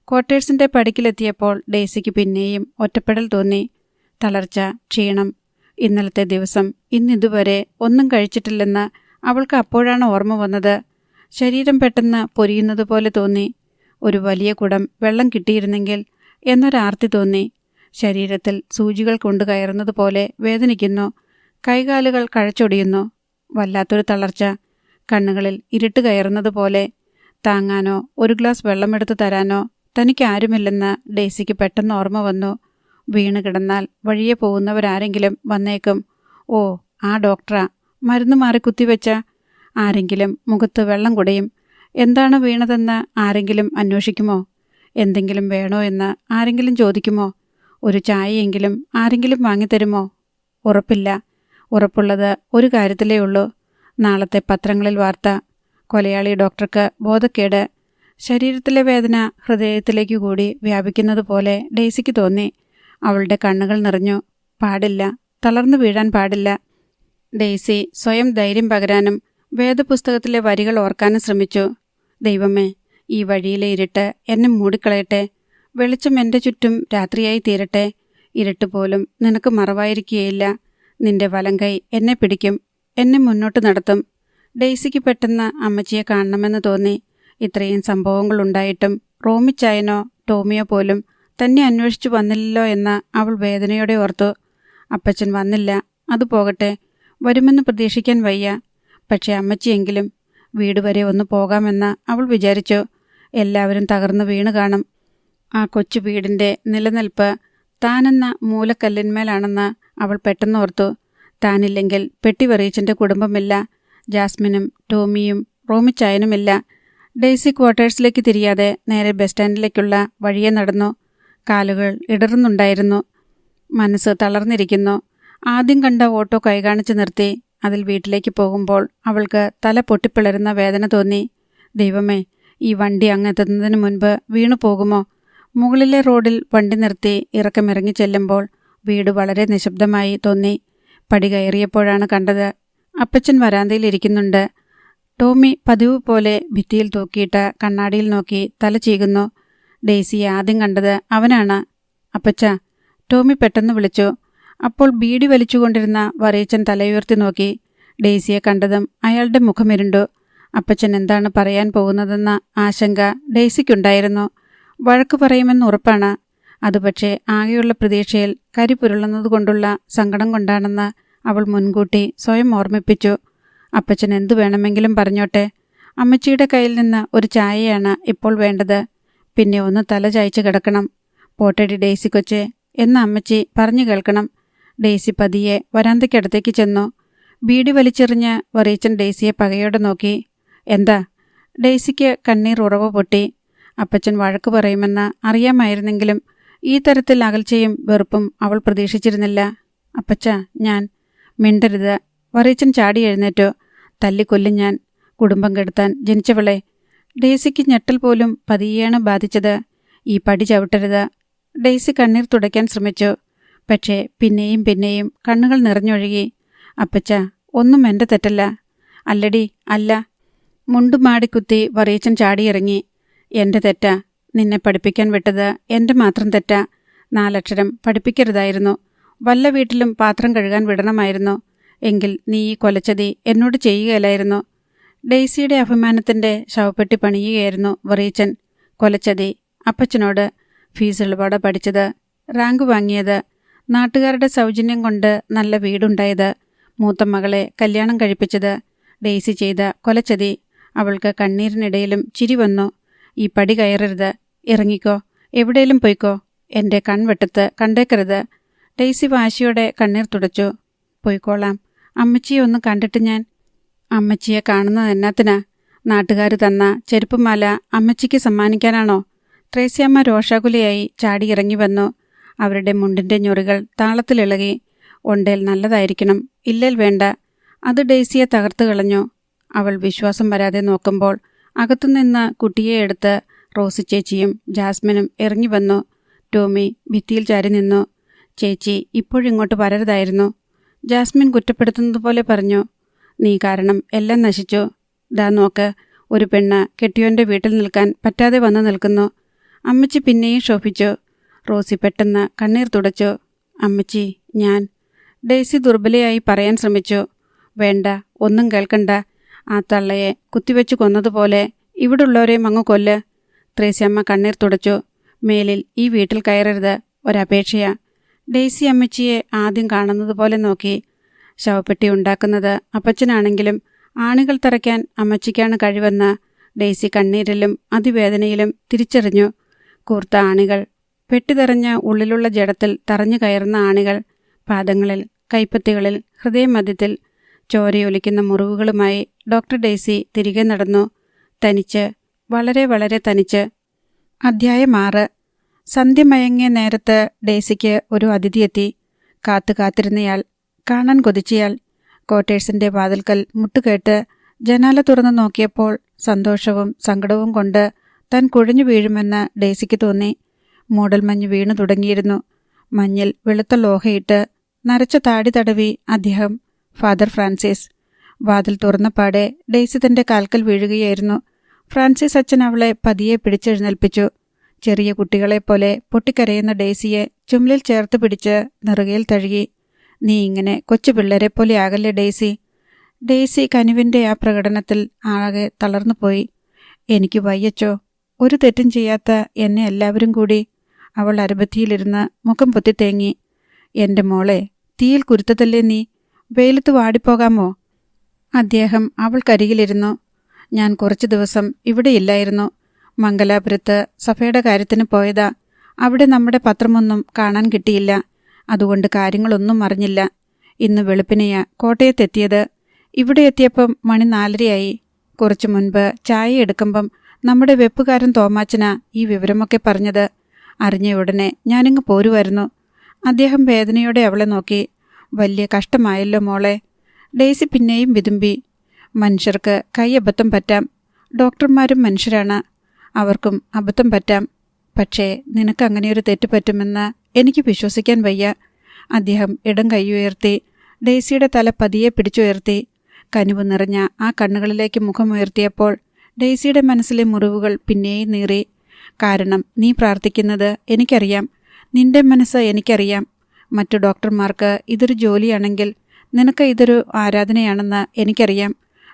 ക്വാർട്ടേഴ്സിൻ്റെ പടിക്കിലെത്തിയപ്പോൾ ഡെയ്സിക്ക് പിന്നെയും ഒറ്റപ്പെടൽ തോന്നി. തളർച്ച, ക്ഷീണം. ഇന്നലത്തെ ദിവസം ഇന്നിതുവരെ ഒന്നും കഴിച്ചിട്ടില്ലെന്ന് അവൾക്ക് അപ്പോഴാണ് ഓർമ്മ വന്നത്. ശരീരം പെട്ടെന്ന് പൊരിയുന്നതുപോലെ തോന്നി. ഒരു വലിയ കുടം വെള്ളം കിട്ടിയിരുന്നെങ്കിൽ എന്നൊരാർത്തി തോന്നി. ശരീരത്തിൽ സൂചികൾ കൊണ്ടു കയറുന്നതുപോലെ വേദനിക്കുന്നു. കൈകാലുകൾ കഴച്ചൊടിയുന്നു. വല്ലാത്തൊരു തളർച്ച. കണ്ണുകളിൽ ഇരുട്ട് കയറുന്നതുപോലെ. താങ്ങാനോ ഒരു ഗ്ലാസ് വെള്ളമെടുത്തു തരാനോ തനിക്കാരുമില്ലെന്ന് ഡെയ്സിക്ക് പെട്ടെന്ന് ഓർമ്മ വന്നു. വീണ് കിടന്നാൽ വഴിയെ പോകുന്നവരാരെങ്കിലും വന്നേക്കും. ഓ, ആ ഡോക്ടറാ. മരുന്ന് മാറി കുത്തിവെച്ച. ആരെങ്കിലും മുഖത്ത് വെള്ളം കുടയും. എന്താണ് വീണതെന്ന് ആരെങ്കിലും അന്വേഷിക്കുമോ? എന്തെങ്കിലും വേണോ എന്ന് ആരെങ്കിലും ചോദിക്കുമോ? ഒരു ചായയെങ്കിലും ആരെങ്കിലും വാങ്ങിത്തരുമോ? ഉറപ്പില്ല. ഉറപ്പുള്ളത് ഒരു കാര്യത്തിലേ ഉള്ളൂ. നാളത്തെ പത്രങ്ങളിൽ വാർത്ത. കൊലയാളി ഡോക്ടർക്ക് ബോധക്കേട്. ശരീരത്തിലെ വേദന ഹൃദയത്തിലേക്ക് കൂടി വ്യാപിക്കുന്നത് പോലെ ഡെയ്സിക്ക് തോന്നി. അവളുടെ കണ്ണുകൾ നിറഞ്ഞു. പാടില്ല, തളർന്നു വീഴാൻ പാടില്ല. ഡെയ്സി സ്വയം ധൈര്യം പകരാനും വേദപുസ്തകത്തിലെ വരികൾ ഓർക്കാനും ശ്രമിച്ചു. ദൈവമേ, ഈ വഴിയിലെ ഇരുട്ട് എന്നെ മൂടിക്കളയട്ടെ. വെളിച്ചം എൻ്റെ ചുറ്റും രാത്രിയായി തീരട്ടെ. ഇരുട്ട് പോലും നിനക്ക് മറവായിരിക്കുകയില്ല. നിന്റെ വലങ്കൈ എന്നെ പിടിക്കും, എന്നെ മുന്നോട്ട് നടത്തും. ഡെയ്സിക്ക് പെട്ടെന്ന് അമ്മച്ചിയെ കാണണമെന്ന് തോന്നി. ഇത്രയും സംഭവങ്ങളുണ്ടായിട്ടും റോമിച്ചായനോ ടോമിയോ പോലും തന്നെ അന്വേഷിച്ചു വന്നില്ലല്ലോ എന്ന് അവൾ വേദനയോടെ ഓർത്തു. അപ്പച്ചൻ വന്നില്ല, അത് പോകട്ടെ. വരുമെന്ന് പ്രതീക്ഷിക്കാൻ വയ്യ. പക്ഷേ അമ്മച്ചിയെങ്കിലും വീട് വരെ ഒന്ന് പോകാമെന്ന് അവൾ വിചാരിച്ചു. എല്ലാവരും തകർന്നു വീണ് കാണും. ആ കൊച്ചു വീടിൻ്റെ നിലനിൽപ്പ് താനെന്ന മൂലക്കല്ലിന്മേലാണെന്ന് അവൾ പെട്ടെന്നോർത്തു. താനില്ലെങ്കിൽ പെട്ടിവറീച്ചൻ്റെ കുടുംബമില്ല. ജാസ്മിനും ടോമിയും റോമിച്ചായനുമില്ല. ഡെയ്സി ക്വാർട്ടേഴ്സിലേക്ക് തിരിയാതെ നേരെ ബസ് സ്റ്റാൻഡിലേക്കുള്ള വഴിയെ നടന്നു. കാലുകൾ ഇടറുന്നുണ്ടായിരുന്നു. മനസ്സ് തളർന്നിരിക്കുന്നു. ആദ്യം കണ്ട ഓട്ടോ കൈകാണിച്ച് നിർത്തി. അതിൽ വീട്ടിലേക്ക് പോകുമ്പോൾ അവൾക്ക് തല പൊട്ടിപ്പിളരുന്ന വേദന തോന്നി. ദൈവമേ, ഈ വണ്ടി അങ്ങെത്തുന്നതിന് മുൻപ് വീണു പോകുമോ? മുകളിലെ റോഡിൽ വണ്ടി നിർത്തി ഇറക്കമിറങ്ങി ചെല്ലുമ്പോൾ വീട് വളരെ നിശബ്ദമായി തോന്നി. പടി കയറിയപ്പോഴാണ് കണ്ടത്, അപ്പച്ചൻ വരാന്തയിലിരിക്കുന്നുണ്ട്. ടോമി പതിവ് പോലെ ഭിത്തിയിൽ തൂക്കിയിട്ട കണ്ണാടിയിൽ നോക്കി തല ചീകുന്നു. ഡെയ്സിയെ ആദ്യം കണ്ടത് അവനാണ്. അപ്പച്ച, ടോമി പെട്ടെന്ന് വിളിച്ചു. അപ്പോൾ ബീഡി വലിച്ചുകൊണ്ടിരുന്ന വറീച്ചൻ തലയുയർത്തി നോക്കി. ഡെയ്സിയെ കണ്ടതും അയാളുടെ മുഖമിരുണ്ടു. അപ്പച്ചൻ എന്താണ് പറയാൻ പോകുന്നതെന്ന ആശങ്ക ഡെയ്സിക്കുണ്ടായിരുന്നു. വഴക്ക് പറയുമെന്ന് ഉറപ്പാണ്. അത് പക്ഷേ ആകെയുള്ള പ്രതീക്ഷയിൽ കരിപുരളുന്നതുകൊണ്ടുള്ള സങ്കടം കൊണ്ടാണെന്ന് അവൾ മുൻകൂട്ടി സ്വയം ഓർമ്മിപ്പിച്ചു. അപ്പച്ചൻ എന്തു വേണമെങ്കിലും പറഞ്ഞോട്ടെ. അമ്മച്ചിയുടെ കയ്യിൽ നിന്ന് ഒരു ചായയാണ് ഇപ്പോൾ വേണ്ടത്. പിന്നെ ഒന്ന് തല ചായ്ച്ച് കിടക്കണം. പോട്ടടി ഡെയ്സി കൊച്ചേ എന്ന് അമ്മച്ചി പറഞ്ഞു കേൾക്കണം. ഡെയ്സി പതിയെ വരാന്തയ്ക്കടുത്തേക്ക് ചെന്നു. ബീഡി വലിച്ചെറിഞ്ഞ് വറീച്ചൻ ഡെയ്സിയെ പകയോടെ നോക്കി. എന്താ? ഡെയ്സിക്ക് കണ്ണീർ ഉറവ പൊട്ടി. അപ്പച്ചൻ വഴക്ക് പറയുമെന്ന് അറിയാമായിരുന്നെങ്കിലും ഈ തരത്തിൽ അകൽച്ചയും വെറുപ്പും അവൾ പ്രതീക്ഷിച്ചിരുന്നില്ല. അപ്പച്ച, ഞാൻ. മിണ്ടരുത്. വറീച്ചൻ ചാടി എഴുന്നേറ്റു. തല്ലിക്കൊല്ലും ഞാൻ, കുടുംബം കെടുത്താൻ ജനിച്ചവളെ. ഡെയ്സിക്ക് ഞെട്ടൽ പോലും പതിയെയാണ് ബാധിച്ചത്. ഈ പടി ചവിട്ടരുത്. ഡെയ്സി കണ്ണീർ തുടയ്ക്കാൻ ശ്രമിച്ചു. പക്ഷേ പിന്നെയും പിന്നെയും കണ്ണുകൾ നിറഞ്ഞൊഴുകി. അപ്പച്ച, ഒന്നും എൻ്റെ തെറ്റല്ല. അല്ലടി, അല്ല. മുണ്ടുമാടിക്കുത്തി വറീച്ചൻ ചാടിയിറങ്ങി. എൻ്റെ തെറ്റാ. നിന്നെ പഠിപ്പിക്കാൻ വിട്ടത് എൻ്റെ മാത്രം തെറ്റാ. 4 അക്ഷരം പഠിപ്പിക്കരുതായിരുന്നു. വല്ല വീട്ടിലും പാത്രം കഴുകാൻ വിടണമായിരുന്നു. എങ്കിൽ നീ ഈ കൊലച്ചതി എന്നോട് ചെയ്യുകയില്ലായിരുന്നു. ഡെയ്സിയുടെ അഭിമാനത്തിൻ്റെ ശവപ്പെട്ടി പണിയുകയായിരുന്നു വറീച്ചൻ. കൊലച്ചതി. അപ്പച്ചനോട്. ഫീസ് ഇളപാടെ പഠിച്ചത്, റാങ്ക് വാങ്ങിയത്, നാട്ടുകാരുടെ സൗജന്യം കൊണ്ട് നല്ല വീടുണ്ടായത്, മൂത്ത മകളെ കല്യാണം കഴിപ്പിച്ചത്. ഡെയ്സി ചെയ്ത കൊലച്ചതി. അവൾക്ക് കണ്ണീരിനിടയിലും ചിരി വന്നു. ഈ പടി കയറരുത്. ഇറങ്ങിക്കോ. എവിടെയും പൊയ്ക്കോ. എൻ്റെ കൺവെട്ടത്ത് കണ്ടേക്കരുത്. ഡെയ്സി വാശിയോടെ കണ്ണീർ തുടച്ചു. പൊയ്ക്കോളാം. അമ്മച്ചിയെ ഒന്ന് കണ്ടിട്ട് ഞാൻ. അമ്മച്ചിയെ കാണുന്നത് എന്നാത്തിനാ? നാട്ടുകാർ തന്ന ചെരുപ്പുമാല അമ്മച്ചിക്ക് സമ്മാനിക്കാനാണോ? ത്രേസ്യാമ്മ രോഷാകുലയായി ചാടിയിറങ്ങി വന്നു. അവരുടെ മുണ്ടിൻ്റെ ഞൊറികൾ താളത്തിലിളകി. ഒണ്ടേൽ നല്ലതായിരിക്കണം, ഇല്ലേൽ വേണ്ട. അത് ഡെയ്സിയെ തകർത്ത് കളഞ്ഞു. അവൾ വിശ്വാസം വരാതെ നോക്കുമ്പോൾ അകത്തുനിന്ന് കുട്ടിയെ എടുത്ത് റോസി ചേച്ചിയും ജാസ്മിനും ഇറങ്ങി വന്നു. ടോമി ഭിത്തിയിൽ ചാരി നിന്നു. ചേച്ചി ഇപ്പോഴിങ്ങോട്ട് വരരുതായിരുന്നു. ജാസ്മിൻ കുറ്റപ്പെടുത്തുന്നത് പോലെ പറഞ്ഞു. നീ കാരണം എല്ലാം നശിച്ചു. ദാ നോക്ക്, ഒരു പെണ്ണ് കെട്ടിയോൻ്റെ വീട്ടിൽ നിൽക്കാൻ പറ്റാതെ വന്നു നിൽക്കുന്നു. അമ്മച്ചി പിന്നെയും ശോഭിച്ചു. റോസി പെട്ടെന്ന് കണ്ണീർ തുടച്ചു. അമ്മച്ചി, ഞാൻ. ഡെയ്സി ദുർബലയായി പറയാൻ ശ്രമിച്ചു. വേണ്ട, ഒന്നും കേൾക്കണ്ട. ആ തള്ളയെ കുത്തിവെച്ച് കൊന്നതുപോലെ ഇവിടുള്ളവരെയും അങ്ങ് കൊല്ല്. ത്രേസ്യാമ്മ കണ്ണീർ തുടച്ചു. മേലിൽ ഈ വീട്ടിൽ കയറരുത്, ഒരപേക്ഷയാ. ഡെയ്സി അമ്മച്ചിയെ ആദ്യം കാണുന്നത് പോലെ നോക്കി. ശവപ്പെട്ടി ഉണ്ടാക്കുന്നത് അപ്പച്ചനാണെങ്കിലും ആണികൾ തറയ്ക്കാൻ അമ്മച്ചിക്കാണ് കഴിവെന്ന് ഡെയ്സി കണ്ണീരിലും അതിവേദനയിലും തിരിച്ചറിഞ്ഞു. കൂർത്ത ആണികൾ, പെട്ടിതെറിഞ്ഞ് ഉള്ളിലുള്ള ജഡത്തിൽ തറഞ്ഞു കയറുന്ന ആണികൾ, പാദങ്ങളിൽ, കൈപ്പത്തികളിൽ, ഹൃദയമധ്യത്തിൽ ചോരയൊലിക്കുന്ന മുറിവുകളുമായി ഡോക്ടർ ഡെയ്സി തിരികെ നടന്നു. തനിച്ച്, വളരെ വളരെ തനിച്ച്. അധ്യായം 6. സന്ധ്യ മയങ്ങിയ നേരത്ത് ഡെയ്സിക്ക് ഒരു അതിഥിയെത്തി. കാത്തിരുന്നയാൾ, കാണാൻ കൊതിച്ചയാൾ. ക്വാർട്ടേഴ്സിൻ്റെ വാതിൽക്കൽ മുട്ടുകേട്ട് ജനാല തുറന്നു നോക്കിയപ്പോൾ സന്തോഷവും സങ്കടവും കൊണ്ട് താൻ കുഴഞ്ഞു വീഴുമെന്ന് ഡെയ്സിക്ക് തോന്നി. മൂടൽമഞ്ഞ് വീണു തുടങ്ങിയിരുന്നു. മഞ്ഞിൽ വെളുത്ത ലോഹയിട്ട് നരച്ച താടി തടവി അദ്ദേഹം, ഫാദർ ഫ്രാൻസിസ്. വാതിൽ തുറന്നപാടെ ഡെയ്സി തൻ്റെ കാൽക്കൽ വീഴുകയായിരുന്നു. ഫ്രാൻസിസ് അച്ഛൻ അവളെ പതിയെ പിടിച്ചെഴുന്നേൽപ്പിച്ചു. ചെറിയ കുട്ടികളെപ്പോലെ പൊട്ടിക്കരയുന്ന ഡെയ്സിയെ ചുമലിൽ ചേർത്ത് പിടിച്ച് നെറുകയിൽ തഴുകി. നീ ഇങ്ങനെ കൊച്ചു പിള്ളേരെപ്പോലെ ആകല്ലേ ഡെയ്സി. ഡെയ്സി കനിവിൻ്റെ ആ പ്രകടനത്തിൽ ആകെ തളർന്നുപോയി. എനിക്ക് വയ്യച്ചോ, ഒരു തെറ്റും ചെയ്യാത്ത എന്നെ എല്ലാവരും കൂടി. അവൾ അരബത്തിയിലിരുന്ന് മുഖം പൊത്തി തേങ്ങി. എൻ്റെ മോളെ, തീയിൽ കുരുത്തതല്ലേ നീ? വെയിലത്ത് വാടിപ്പോകാമോ? അദ്ദേഹം അവൾക്കരികിലിരുന്നു. ഞാൻ കുറച്ചു ദിവസം ഇവിടെയില്ലായിരുന്നു. മംഗലാപുരത്ത് സഭയുടെ കാര്യത്തിന് പോയതാ. അവിടെ നമ്മുടെ പത്രമൊന്നും കാണാൻ കിട്ടിയില്ല. അതുകൊണ്ട് കാര്യങ്ങളൊന്നും അറിഞ്ഞില്ല. ഇന്ന് വെളുപ്പിനെയാ കോട്ടയത്തെത്തിയത്. ഇവിടെ എത്തിയപ്പം മണി 4:30 കുറച്ചു മുൻപ് ചായ എടുക്കുമ്പം നമ്മുടെ വെപ്പുകാരൻ തോമാച്ചനാ ഈ വിവരമൊക്കെ പറഞ്ഞത്. അറിഞ്ഞ ഉടനെ ഞാനിങ്ങ് പോരുമായിരുന്നു. അദ്ദേഹം വേദനയോടെ അവളെ നോക്കി. വലിയ കഷ്ടമായല്ലോ മോളെ. ഡെയ്സി പിന്നെയും വിതുമ്പി. മനുഷ്യർക്ക് അബദ്ധം പറ്റാം. ഡോക്ടർമാരും മനുഷ്യരാണ്. അവർക്കും അബദ്ധം പറ്റാം. പക്ഷേ നിനക്കങ്ങനെയൊരു തെറ്റ് പറ്റുമെന്ന് എനിക്ക് വിശ്വസിക്കാൻ വയ്യ. അദ്ദേഹം ഇടം കൈയുയർത്തി ഡെയ്സിയുടെ തല പതിയെ പിടിച്ചുയർത്തി. കനിവ് നിറഞ്ഞ ആ കണ്ണുകളിലേക്ക് മുഖമുയർത്തിയപ്പോൾ ഡെയ്സിയുടെ മനസ്സിലെ മുറിവുകൾ പിന്നെയും നീറി. കാരണം നീ പ്രാർത്ഥിക്കുന്നത് എനിക്കറിയാം. നിന്റെ മനസ്സ് എനിക്കറിയാം. മറ്റു ഡോക്ടർമാർക്ക് ഇതൊരു ജോലിയാണെങ്കിൽ നിനക്ക് ഇതൊരു ആരാധനയാണെന്ന് എനിക്കറിയാം.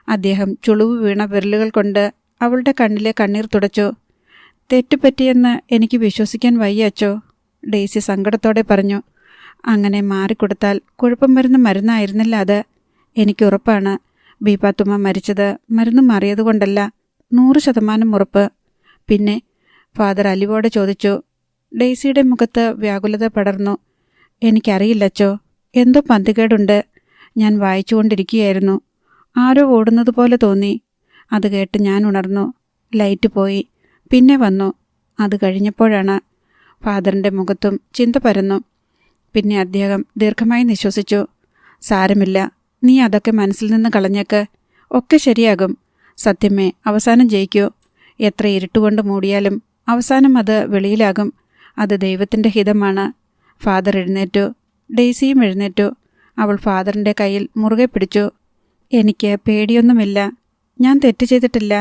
അദ്ദേഹം ചുളിവ് വീണ വിരലുകൾ കൊണ്ട് അവളുടെ കണ്ണിലെ കണ്ണീർ തുടച്ചു. തെറ്റുപറ്റിയെന്ന് എനിക്ക് വിശ്വസിക്കാൻ വയ്യ അച്ചോ, ഡെയ്സി സങ്കടത്തോടെ പറഞ്ഞു. അങ്ങനെ മാറിക്കൊടുത്താൽ കുഴപ്പം വരുന്ന മരുന്നായിരുന്നില്ല അത്. എനിക്കുറപ്പാണ്. ബീപാത്തുമ്മ മരിച്ചത് മരുന്ന് മാറിയതുകൊണ്ടല്ല. 100% ഉറപ്പ്. പിന്നെ? ഫാദർ അലിവോടെ ചോദിച്ചു. ഡെയ്സിയുടെ മുഖത്ത് വ്യാകുലത പടർന്നു. എനിക്കറിയില്ലച്ചോ, എന്തോ പന്തികേടുണ്ട്. ഞാൻ വായിച്ചുകൊണ്ടിരിക്കുകയായിരുന്നു. ആരോ ഓടുന്നത് പോലെ തോന്നി. അത് കേട്ട് ഞാൻ ഉണർന്നു. ലൈറ്റ് പോയി. പിന്നെ വന്നു. അത് കഴിഞ്ഞപ്പോഴാണ്. ഫാദറിൻ്റെ മുഖത്തും ചിന്ത പരന്നു. പിന്നെ അദ്ദേഹം ദീർഘമായി നിശ്വസിച്ചു. സാരമില്ല, നീ അതൊക്കെ മനസ്സിൽ നിന്ന് കളഞ്ഞേക്ക്. ഒക്കെ ശരിയാകും. സത്യമേ അവസാനം ജയിക്കൂ. എത്ര ഇരുട്ടുകൊണ്ട് മൂടിയാലും അവസാനം അത് വെളിയിലാകും. അത് ദൈവത്തിൻ്റെ ഹിതമാണ്. ഫാദർ എഴുന്നേറ്റു. ഡെയ്സിയും എഴുന്നേറ്റു. അവൾ ഫാദറിൻ്റെ കയ്യിൽ മുറുകെ പിടിച്ചു. എനിക്ക് പേടിയൊന്നുമില്ല. ഞാൻ തെറ്റ് ചെയ്തിട്ടില്ല.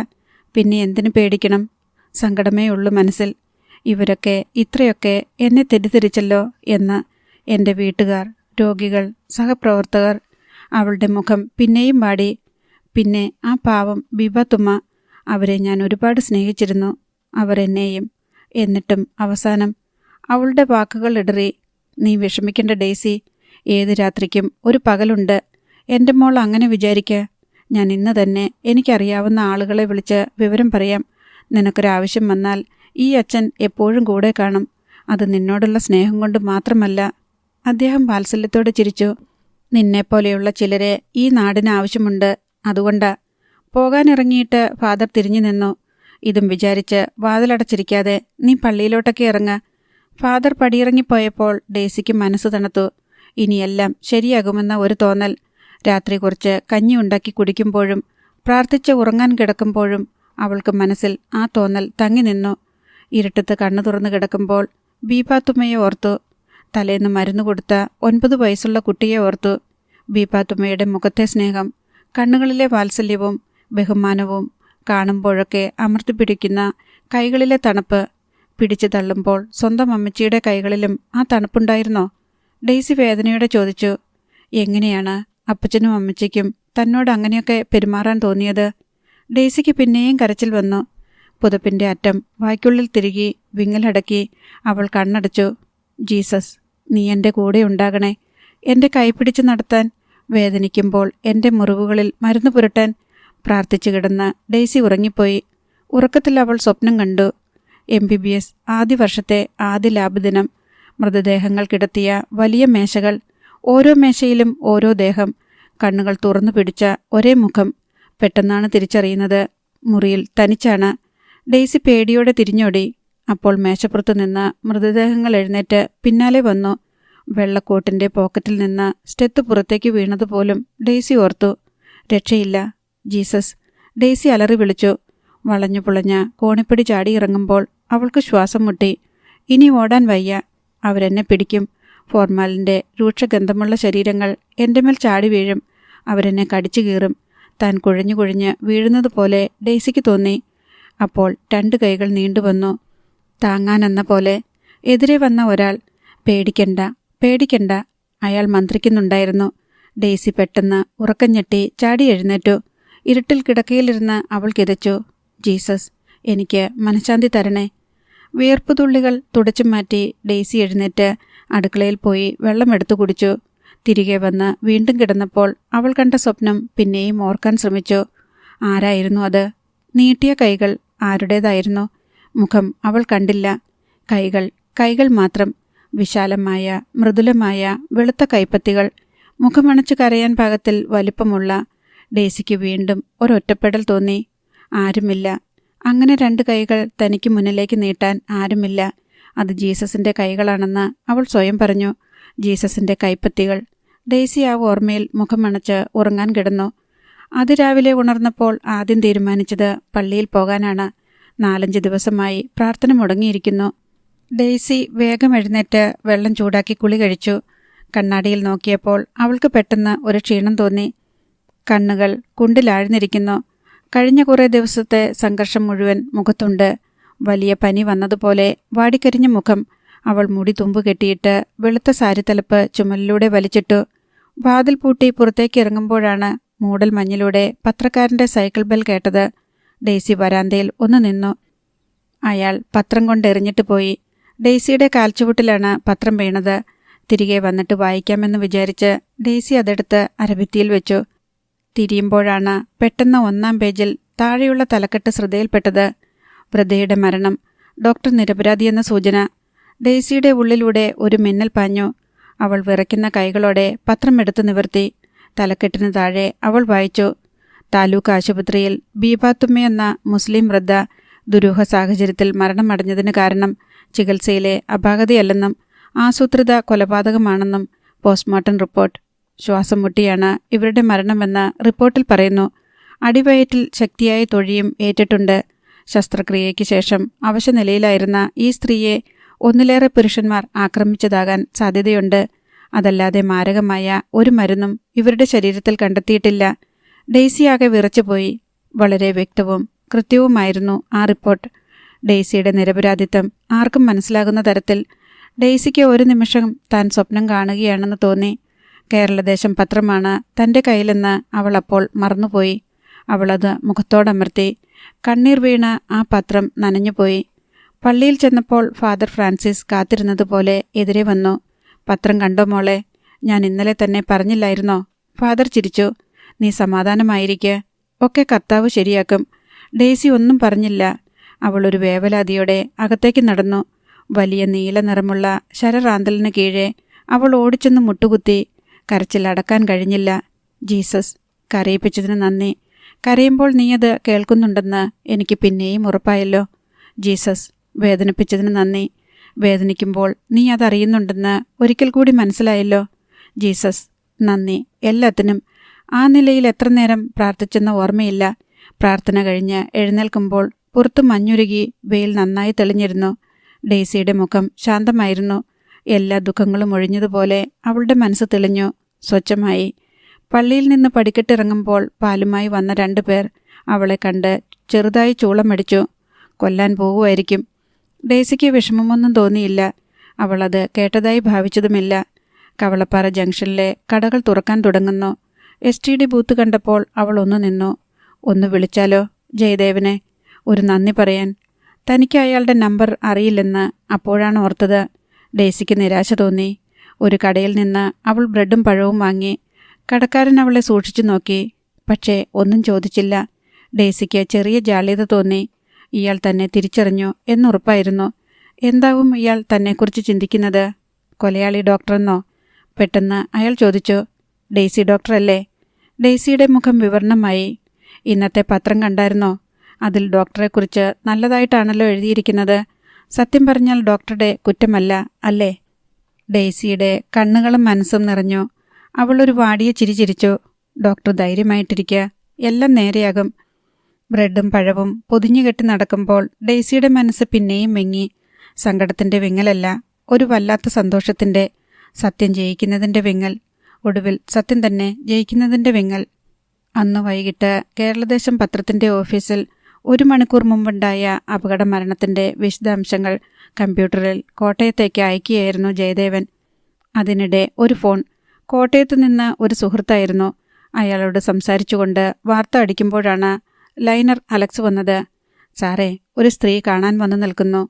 പിന്നെ എന്തിനു പേടിക്കണം? സങ്കടമേ ഉള്ളൂ മനസ്സിൽ. ഇവരൊക്കെ ഇത്രയൊക്കെ എന്നെ തെറ്റിദ്ധരിച്ചല്ലോ എന്ന്. എൻ്റെ വീട്ടുകാർ, രോഗികൾ, സഹപ്രവർത്തകർ. അവളുടെ മുഖം പിന്നെയും വാടി. പിന്നെ ആ പാവം ബീബാത്തുമ്മ. അവരെ ഞാൻ ഒരുപാട് സ്നേഹിച്ചിരുന്നു. അവർ എന്നെയും. എന്നിട്ടും അവസാനം അവളുടെ വാക്കുകൾ ഇടറി. നീ വിഷമിക്കേണ്ട ഡെയ്സി. ഏത് രാത്രിക്കും ഒരു പകലുണ്ട്. എൻ്റെ മോൾ അങ്ങനെ വിചാരിക്കുക. ഞാൻ ഇന്ന് തന്നെ എനിക്കറിയാവുന്ന ആളുകളെ വിളിച്ച് വിവരം പറയാം. നിനക്കൊരാവശ്യം വന്നാൽ ഈ അച്ഛൻ എപ്പോഴും കൂടെ കാണും. അത് നിന്നോടുള്ള സ്നേഹം കൊണ്ട് മാത്രമല്ല. അദ്ദേഹം വാത്സല്യത്തോടെ ചിരിച്ചു. നിന്നെപ്പോലെയുള്ള ചിലരെ ഈ നാടിന് ആവശ്യമുണ്ട്. അതുകൊണ്ടാ. പോകാനിറങ്ങിയിട്ട് ഫാദർ തിരിഞ്ഞു നിന്നു. ഇതും വിചാരിച്ച് വാതിലടച്ചിരിക്കാതെ നീ പള്ളിയിലോട്ടൊക്കെ ഇറങ്ങ. ഫാദർ പടിയിറങ്ങിപ്പോയപ്പോൾ ഡേസിക്ക് മനസ്സ് തണുത്തു. ഇനിയെല്ലാം ശരിയാകുമെന്ന ഒരു തോന്നൽ. രാത്രി കുറച്ച് കഞ്ഞി ഉണ്ടാക്കി കുടിക്കുമ്പോഴും പ്രാർത്ഥിച്ച് ഉറങ്ങാൻ കിടക്കുമ്പോഴും അവൾക്ക് മനസ്സിൽ ആ തോന്നൽ തങ്ങി നിന്നു. ഇരുട്ടത്ത് കണ്ണു തുറന്നു കിടക്കുമ്പോൾ ബീപാത്തുമ്മയെ ഓർത്തു. തലേന്ന് മരുന്ന് കൊടുത്ത 9 വയസ്സുള്ള കുട്ടിയെ ഓർത്തു. ബീപാത്തുമ്മയുടെ മുഖത്തെ സ്നേഹം, കണ്ണുകളിലെ വാത്സല്യവും ബഹുമാനവും, കാണുമ്പോഴൊക്കെ അമർത്തിപ്പിടിക്കുന്ന കൈകളിലെ തണുപ്പ്. പിടിച്ചു തള്ളുമ്പോൾ സ്വന്തം അമ്മച്ചിയുടെ കൈകളിലും ആ തണുപ്പുണ്ടായിരുന്നോ? ഡെയ്സി വേദനയോടെ ചോദിച്ചു. എങ്ങനെയാണ് അപ്പച്ചനും അമ്മച്ചിക്കും തന്നോട് അങ്ങനെയൊക്കെ പെരുമാറാൻ തോന്നിയത്? ഡെയ്സിക്ക് പിന്നെയും കരച്ചിൽ വന്നു. പുതപ്പിൻ്റെ അറ്റം വായ്ക്കുള്ളിൽ തിരുകി വിങ്ങലടക്കി അവൾ കണ്ണടച്ചു. ജീസസ്, നീ എൻ്റെ കൂടെ ഉണ്ടാകണേ. എൻ്റെ കൈപിടിച്ച് നടത്താൻ, വേദനിക്കുമ്പോൾ എൻ്റെ മുറിവുകളിൽ മരുന്ന് പുരട്ടാൻ. പ്രാർത്ഥിച്ചു കിടന്ന് ഡെയ്സി ഉറങ്ങിപ്പോയി. ഉറക്കത്തിൽ അവൾ സ്വപ്നം കണ്ടു. MBBS ആദ്യ വർഷത്തെ ആദ്യ ലാബ് ദിനം. മൃതദേഹങ്ങൾ കിടത്തിയ വലിയ മേശകൾ, ഓരോ മേശയിലും ഓരോ ദേഹം, കണ്ണുകൾ തുറന്നു പിടിച്ച ഒരേ മുഖം. പെട്ടെന്നാണ് തിരിച്ചറിയുന്നത് മുറിയിൽ തനിച്ചാണ്. ഡെയ്സി പേടിയോടെ തിരിഞ്ഞോടി. അപ്പോൾ മേശപ്പുറത്തു നിന്ന് മൃതദേഹങ്ങൾ എഴുന്നേറ്റ് പിന്നാലെ വന്നു. വെള്ളക്കോട്ടിൻ്റെ പോക്കറ്റിൽ നിന്ന് സ്റ്റെത്ത് പുറത്തേക്ക് വീണതുപോലും ഡെയ്സി ഓർത്തു. രക്ഷയില്ല. ജീസസ്, ഡെയ്സി അലറി വിളിച്ചു. വളഞ്ഞു പുളഞ്ഞ കോണിപ്പടി ചാടിയിറങ്ങുമ്പോൾ അവൾക്ക് ശ്വാസം മുട്ടി. ഇനി ഓടാൻ വയ്യ. അവരെന്നെ പിടിക്കും. ഫോർമാലിൻ്റെ രൂക്ഷഗന്ധമുള്ള ശരീരങ്ങൾ എൻ്റെ മേൽ ചാടി വീഴും. അവരെന്നെ കടിച്ചു കീറും. താൻ കുഴഞ്ഞു കുഴഞ്ഞ് വീഴുന്നത് പോലെ ഡെയ്സിക്ക് തോന്നി. അപ്പോൾ 2 കൈകൾ നീണ്ടുവന്നു, താങ്ങാനെന്ന പോലെ. എതിരെ വന്ന ഒരാൾ. പേടിക്കണ്ട, പേടിക്കണ്ട, അയാൾ മന്ത്രിക്കുന്നുണ്ടായിരുന്നു. ഡെയ്സി പെട്ടെന്ന് ഉറക്കം ഞെട്ടി ചാടി എഴുന്നേറ്റു. ഇരുട്ടിൽ കിടക്കയിലിരുന്ന് അവൾ കിതച്ചു. ജീസസ്, എനിക്ക് മനഃശാന്തി തരണേ. വിയർപ്പുതുള്ളികൾ തുടച്ചു മാറ്റി ഡെയ്സി എഴുന്നേറ്റ് അടുക്കളയിൽ പോയി വെള്ളമെടുത്തു കുടിച്ചു. തിരികെ വന്ന് വീണ്ടും കിടന്നപ്പോൾ അവൾ കണ്ട സ്വപ്നം പിന്നെയും ഓർക്കാൻ ശ്രമിച്ചു. ആരായിരുന്നു അത്? നീട്ടിയ കൈകൾ ആരുടേതായിരുന്നു? മുഖം അവൾ കണ്ടില്ല. കൈകൾ മാത്രം. വിശാലമായ മൃദുലമായ വെളുത്ത കൈപ്പത്തികൾ, മുഖമണച്ചു കരയാൻ പാകത്തിൽ വലിപ്പമുള്ള. ഡെയ്സിക്ക് വീണ്ടും ഒരൊറ്റപ്പെടൽ തോന്നി. ആരുമില്ല. അങ്ങനെ 2 കൈകൾ തനിക്ക് മുന്നിലേക്ക് നീട്ടാൻ ആരുമില്ല. അത് ജീസസിൻ്റെ കൈകളാണെന്ന് അവൾ സ്വയം പറഞ്ഞു. ജീസസിൻ്റെ കൈപ്പത്തികൾ. ഡെയ്സി ആ ഓർമ്മയിൽ മുഖമണച്ച് ഉറങ്ങാൻ കിടന്നു. അതിരാവിലെ ഉണർന്നപ്പോൾ ആദ്യം തീരുമാനിച്ചത് പള്ളിയിൽ പോകാനാണ്. 4-5 ദിവസമായി പ്രാർത്ഥന മുടങ്ങിയിരിക്കുന്നു. ഡെയ്സി വേഗം എഴുന്നേറ്റ് വെള്ളം ചൂടാക്കി കുളി കഴിച്ചു. കണ്ണാടിയിൽ നോക്കിയപ്പോൾ അവൾക്ക് പെട്ടെന്ന് ഒരു ക്ഷീണം തോന്നി. കണ്ണുകൾ കുണ്ടിലാഴ്ന്നിരിക്കുന്നു. കഴിഞ്ഞ കുറേ ദിവസത്തെ സംഘർഷം മുഴുവൻ മുഖത്തുണ്ട്. വലിയ പനി വന്നതുപോലെ വാടിക്കരിഞ്ഞ മുഖം. അവൾ മുടി തുമ്പു കെട്ടിയിട്ട് വെളുത്ത സാരിത്തലപ്പ് ചുമലിലൂടെ വലിച്ചിട്ടു. വാതിൽ പൂട്ടി പുറത്തേക്ക് ഇറങ്ങുമ്പോഴാണ് മൂടൽ മഞ്ഞിലൂടെ പത്രക്കാരൻ്റെ സൈക്കിൾ ബെൽ കേട്ടത്. ഡെയ്സി വരാന്തയിൽ ഒന്ന് നിന്നു. അയാൾ പത്രം കൊണ്ടെറിഞ്ഞിട്ട് പോയി. ഡെയ്സിയുടെ കാൽച്ചുവട്ടിലാണ് പത്രം വീണത്. തിരികെ വന്നിട്ട് വായിക്കാമെന്ന് വിചാരിച്ച് ഡെയ്സി അതെടുത്ത് അരഭിത്തിയിൽ വെച്ചു. തിരിയുമ്പോഴാണ് പെട്ടെന്ന് 1-ാം പേജിൽ താഴെയുള്ള തലക്കെട്ട് ശ്രദ്ധയിൽപ്പെട്ടത്. വൃദ്ധയുടെ മരണം. ഡോക്ടർ നിരപരാധിയെന്ന സൂചന. ഡെയ്സിയുടെ ഉള്ളിലൂടെ ഒരു മിന്നൽ പാഞ്ഞു. അവൾ വിറയ്ക്കുന്ന കൈകളോടെ പത്രം എടുത്തു നിവർത്തി. തലക്കെട്ടിന് താഴെ അവൾ വായിച്ചു: താലൂക്ക് ആശുപത്രിയിൽ ബീപാത്തുമ്മയെന്ന മുസ്ലിം വൃദ്ധ ദുരൂഹ സാഹചര്യത്തിൽ മരണമടഞ്ഞതിന് കാരണം ചികിത്സയിലെ അപാകതയല്ലെന്നും ആസൂത്രിത കൊലപാതകമാണെന്നും പോസ്റ്റ്മോർട്ടം റിപ്പോർട്ട്. ശ്വാസം മുട്ടിയാണ് ഇവരുടെ മരണമെന്ന് റിപ്പോർട്ടിൽ പറയുന്നു. അടിവയറ്റിൽ ശക്തിയായ തൊഴിയും ഏറ്റിട്ടുണ്ട്. ശസ്ത്രക്രിയയ്ക്ക് ശേഷം അവശനിലയിലായിരുന്ന ഈ സ്ത്രീയെ 1-ലേറെ പുരുഷന്മാർ ആക്രമിച്ചതാകാൻ സാധ്യതയുണ്ട്. അതല്ലാതെ മാരകമായ ഒരു മരുന്നും ഇവരുടെ ശരീരത്തിൽ കണ്ടെത്തിയിട്ടില്ല. ഡെയ്സിയാകെ വിറച്ചുപോയി. വളരെ വ്യക്തവും കൃത്യവുമായിരുന്നു ആ റിപ്പോർട്ട്. ഡെയ്സിയുടെ നിരപരാധിത്വം ആർക്കും മനസ്സിലാകുന്ന തരത്തിൽ. ഡെയ്സിക്ക് ഒരു നിമിഷം താൻ സ്വപ്നം കാണുകയാണെന്ന് തോന്നി. കേരളദേശം പത്രമാണ് തൻ്റെ കയ്യിലെന്ന് അവൾ അപ്പോൾ മറന്നുപോയി. അവളത് മുഖത്തോടമർത്തി. കണ്ണീർ വീണ് ആ പത്രം നനഞ്ഞുപോയി. പള്ളിയിൽ ചെന്നപ്പോൾ ഫാദർ ഫ്രാൻസിസ് കാത്തിരുന്നതുപോലെ എതിരെ വന്നു. പത്രം കണ്ടോ മോളെ? ഞാൻ ഇന്നലെ തന്നെ പറഞ്ഞില്ലായിരുന്നോ? ഫാദർ ചിരിച്ചു. നീ സമാധാനമായിരിക്കെ, ഒക്കെ കർത്താവ് ശരിയാക്കും. ഡെയ്സി ഒന്നും പറഞ്ഞില്ല. അവൾ ഒരു വേവലാതിയോടെ അകത്തേക്ക് നടന്നു. വലിയ നീല നിറമുള്ള ശരറാന്തലിന് കീഴെ അവൾ ഓടിച്ചെന്ന് മുട്ടുകുത്തി. കരച്ചിൽ അടക്കാൻ കഴിഞ്ഞില്ല. ജീസസ്, കരയിപ്പിച്ചതിന് നന്ദി. കരയുമ്പോൾ നീയത് കേൾക്കുന്നുണ്ടെന്ന് എനിക്ക് പിന്നെയും ഉറപ്പായല്ലോ. ജീസസ്, വേദനിപ്പിച്ചതിന് നന്ദി. വേദനിക്കുമ്പോൾ നീ അതറിയുന്നുണ്ടെന്ന് ഒരിക്കൽ കൂടി മനസ്സിലായല്ലോ. ജീസസ്, നന്ദി എല്ലാത്തിനും. ആ നിലയിൽ എത്ര നേരം പ്രാർത്ഥിച്ചെന്ന ഓർമ്മയില്ല. പ്രാർത്ഥന കഴിഞ്ഞ് എഴുന്നേൽക്കുമ്പോൾ പുറത്ത് മഞ്ഞുരുകി വെയിൽ നന്നായി തെളിഞ്ഞിരുന്നു. ഡെയ്സിയുടെ മുഖം ശാന്തമായിരുന്നു. എല്ലാ ദുഃഖങ്ങളും ഒഴിഞ്ഞതുപോലെ അവളുടെ മനസ്സ് തെളിഞ്ഞു, സ്വച്ഛമായി. പള്ളിയിൽ നിന്ന് പടിക്കെട്ടിറങ്ങുമ്പോൾ പാലുമായി വന്ന 2 പേർ അവളെ കണ്ട് ചെറുതായി ചൂളമടിച്ചു. കൊല്ലാൻ പോകുമായിരിക്കും. ഡെയ്സിക്ക് വിഷമമൊന്നും തോന്നിയില്ല. അവളത് കേട്ടതായി ഭാവിച്ചതുമില്ല. കവളപ്പാറ ജംഗ്ഷനിലെ കടകൾ തുറക്കാൻ തുടങ്ങുന്നു. STD ബൂത്ത് കണ്ടപ്പോൾ അവൾ ഒന്ന് നിന്നു. ഒന്ന് വിളിച്ചാലോ ജയദേവനെ, ഒരു നന്ദി പറയാൻ. തനിക്ക് അയാളുടെ നമ്പർ അറിയില്ലെന്ന് അപ്പോഴാണ് ഓർത്തത്. ഡെയ്സിക്ക് നിരാശ തോന്നി. ഒരു കടയിൽ നിന്ന് അവൾ ബ്രെഡും പഴവും വാങ്ങി. കടക്കാരൻ അവളെ സൂക്ഷിച്ചു നോക്കി, പക്ഷേ ഒന്നും ചോദിച്ചില്ല. ഡെയ്സിക്ക് ചെറിയ ജാള്യത തോന്നി. ഇയാൾ തന്നെ തിരിച്ചറിഞ്ഞു എന്നുറപ്പായിരുന്നു. എന്താവും ഇയാൾ തന്നെക്കുറിച്ച് ചിന്തിക്കുന്നത്? കൊലയാളി ഡോക്ടറെന്നോ? പെട്ടെന്ന് അയാൾ ചോദിച്ചു. ഡെയ്സി ഡോക്ടറല്ലേ? ഡെയ്സിയുടെ മുഖം വിവരണമായി. ഇന്നത്തെ പത്രം കണ്ടായിരുന്നോ? അതിൽ ഡോക്ടറെക്കുറിച്ച് നല്ലതായിട്ടാണല്ലോ എഴുതിയിരിക്കുന്നത്. സത്യം പറഞ്ഞാൽ ഡോക്ടറുടെ കുറ്റമല്ല അല്ലേ? ഡെയ്സിയുടെ കണ്ണുകളും മനസ്സും നിറഞ്ഞു. അവളൊരു വാടിയ ചിരി ചിരിച്ചു. ഡോക്ടർ ധൈര്യമായിട്ടിരിക്കുക, എല്ലാം നേരെയാകും. ബ്രെഡും പഴവും പൊതിഞ്ഞുകെട്ടി നടക്കുമ്പോൾ ഡെയ്സിയുടെ മനസ്സ് പിന്നെയും വിങ്ങി. സങ്കടത്തിൻ്റെ വിങ്ങലല്ല, ഒരു വല്ലാത്ത സന്തോഷത്തിൻ്റെ. സത്യം ജയിക്കുന്നതിൻ്റെ വിങ്ങൽ. ഒടുവിൽ സത്യം തന്നെ ജയിക്കുന്നതിൻ്റെ വിങ്ങൽ. അന്ന് വൈകിട്ട് കേരളദേശം പത്രത്തിൻ്റെ ഓഫീസിൽ 1 മണിക്കൂർ മുമ്പുണ്ടായ അപകട മരണത്തിൻ്റെ വിശദാംശങ്ങൾ കമ്പ്യൂട്ടറിൽ കോട്ടയത്തേക്ക് അയക്കുകയായിരുന്നു ജയദേവൻ. അതിനിടെ ഒരു ഫോൺ. കോട്ടയത്ത് നിന്ന് ഒരു സുഹൃത്തായിരുന്നു. അയാളോട് സംസാരിച്ചുകൊണ്ട് വാർത്ത അടിക്കുമ്പോഴാണ് ലൈനർ അലക്സ് വന്നത്. സാറേ, ഒരു സ്ത്രീ കാണാൻ വന്നു നിൽക്കുന്നു.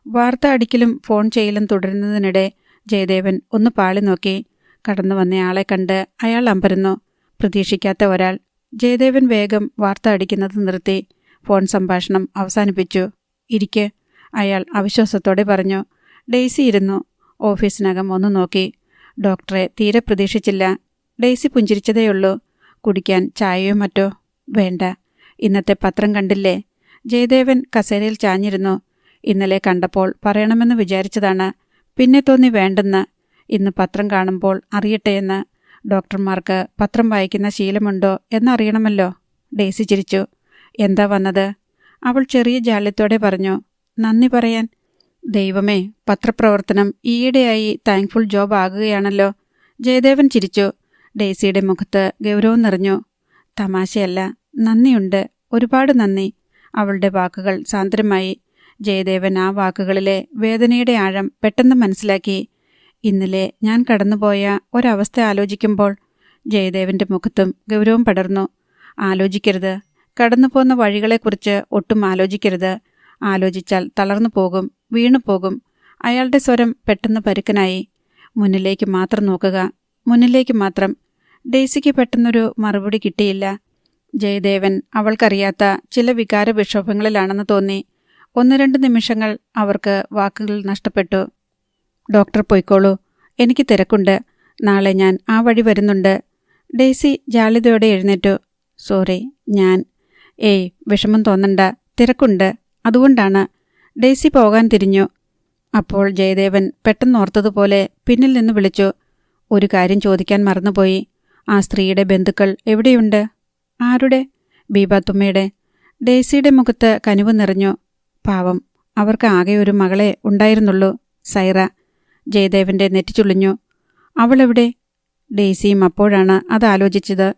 വാർത്ത അടിക്കലും ഫോൺ ചെയ്യലും തുടരുന്നതിനിടെ ജയദേവൻ ഒന്ന് പാളി നോക്കി. കടന്നു വന്നയാളെ കണ്ട് അയാൾ അമ്പരന്നു. പ്രതീക്ഷിക്കാത്ത ഒരാൾ. ജയദേവൻ വേഗം വാർത്ത അടിക്കുന്നത് നിർത്തി. ഫോൺ സംഭാഷണം അവസാനിപ്പിച്ചു. ഇരിക്ക്, അയാൾ അവിശ്വാസത്തോടെ പറഞ്ഞു. ഡെയ്സി ഇരുന്നു. ഓഫീസിനകം ഒന്ന് നോക്കി. ഡോക്ടറെ തീരെ പ്രതീക്ഷിച്ചില്ല. ഡെയ്സി പുഞ്ചിരിച്ചതേയുള്ളൂ. കുടിക്കാൻ ചായയോ മറ്റോ? വേണ്ട. ഇന്നത്തെ പത്രം കണ്ടില്ലേ? ജയദേവൻ കസേരയിൽ ചാഞ്ഞിരുന്നു. ഇന്നലെ കണ്ടപ്പോൾ പറയണമെന്ന് വിചാരിച്ചതാണ്. പിന്നെ തോന്നി വേണ്ടെന്ന്. ഇന്ന് പത്രം കാണുമ്പോൾ അറിയട്ടെയെന്ന്. ഡോക്ടർമാർക്ക് പത്രം വായിക്കുന്ന ശീലമുണ്ടോ എന്നറിയണമല്ലോ. ഡെയ്സി ചിരിച്ചു. എന്താ വന്നത്? അവൾ ചെറിയ ജാള്യത്തോടെ പറഞ്ഞു. നന്ദി പറയാൻ. ദൈവമേ, പത്രപ്രവർത്തനം ഈയിടെയായി താങ്ക്ഫുൾ ജോബ് ആകുകയാണല്ലോ. ജയദേവൻ ചിരിച്ചു. ഡെയ്സിയുടെ മുഖത്ത് ഗൗരവം നിറഞ്ഞു. തമാശയല്ല, നന്ദിയുണ്ട്, ഒരുപാട് നന്ദി. അവളുടെ വാക്കുകൾ സാന്ദ്രമായി. ജയദേവൻ ആ വാക്കുകളിലെ വേദനയുടെ ആഴം പെട്ടെന്ന് മനസ്സിലാക്കി. ഇന്നലെ ഞാൻ കടന്നുപോയ ഒരവസ്ഥ ആലോചിക്കുമ്പോൾ ജയദേവന്റെ മുഖത്തും ഗൗരവം പടർന്നു. ആലോചിക്കരുത്. കടന്നുപോകുന്ന വഴികളെക്കുറിച്ച് ഒട്ടും ആലോചിക്കരുത്. ആലോചിച്ചാൽ തളർന്നു പോകും, വീണുപോകും. അയാളുടെ സ്വരം പെട്ടെന്ന് പരുക്കനായി. മുന്നിലേക്ക് മാത്രം നോക്കുക, മുന്നിലേക്ക് മാത്രം. ഡെയ്സിക്ക് പെട്ടെന്നൊരു മറുപടി കിട്ടിയില്ല. ജയദേവൻ അവൾക്കറിയാത്ത ചില വികാര വിക്ഷോഭങ്ങളിലാണെന്ന് തോന്നി. 1-2 നിമിഷങ്ങൾ അവർക്ക് വാക്കുകൾ നഷ്ടപ്പെട്ടു. ഡോക്ടർ പൊയ്ക്കോളൂ, എനിക്ക് തിരക്കുണ്ട്. നാളെ ഞാൻ ആ വഴി വരുന്നുണ്ട്. ഡെയ്സി ജാള്യതയോടെ എഴുന്നേറ്റു. സോറി, ഞാൻ. ഏയ്, വിഷമം തോന്നണ്ട, തിരക്കുണ്ട്, അതുകൊണ്ടാണ്. ഡെയ്സി പോകാൻ തിരിഞ്ഞു. അപ്പോൾ ജയദേവൻ പെട്ടെന്നോർത്തതുപോലെ പിന്നിൽ നിന്ന് വിളിച്ചു. ഒരു കാര്യം ചോദിക്കാൻ മറന്നുപോയി. ആ സ്ത്രീയുടെ ബന്ധുക്കൾ എവിടെയുണ്ട്? ആരുടെ? ബീബാത്തുമ്മയുടെ. ഡെയ്സിയുടെ മുഖത്ത് കനിവ് നിറഞ്ഞു. പാവം, അവർക്ക് ആകെ ഒരു മകളെ ഉണ്ടായിരുന്നുള്ളൂ, സൈറ. ജയദേവന്റെ നെറ്റിച്ചുളിഞ്ഞു. അവളെവിടെ? ഡെയ്സിയും അപ്പോഴാണ് അതാലോചിച്ചത്.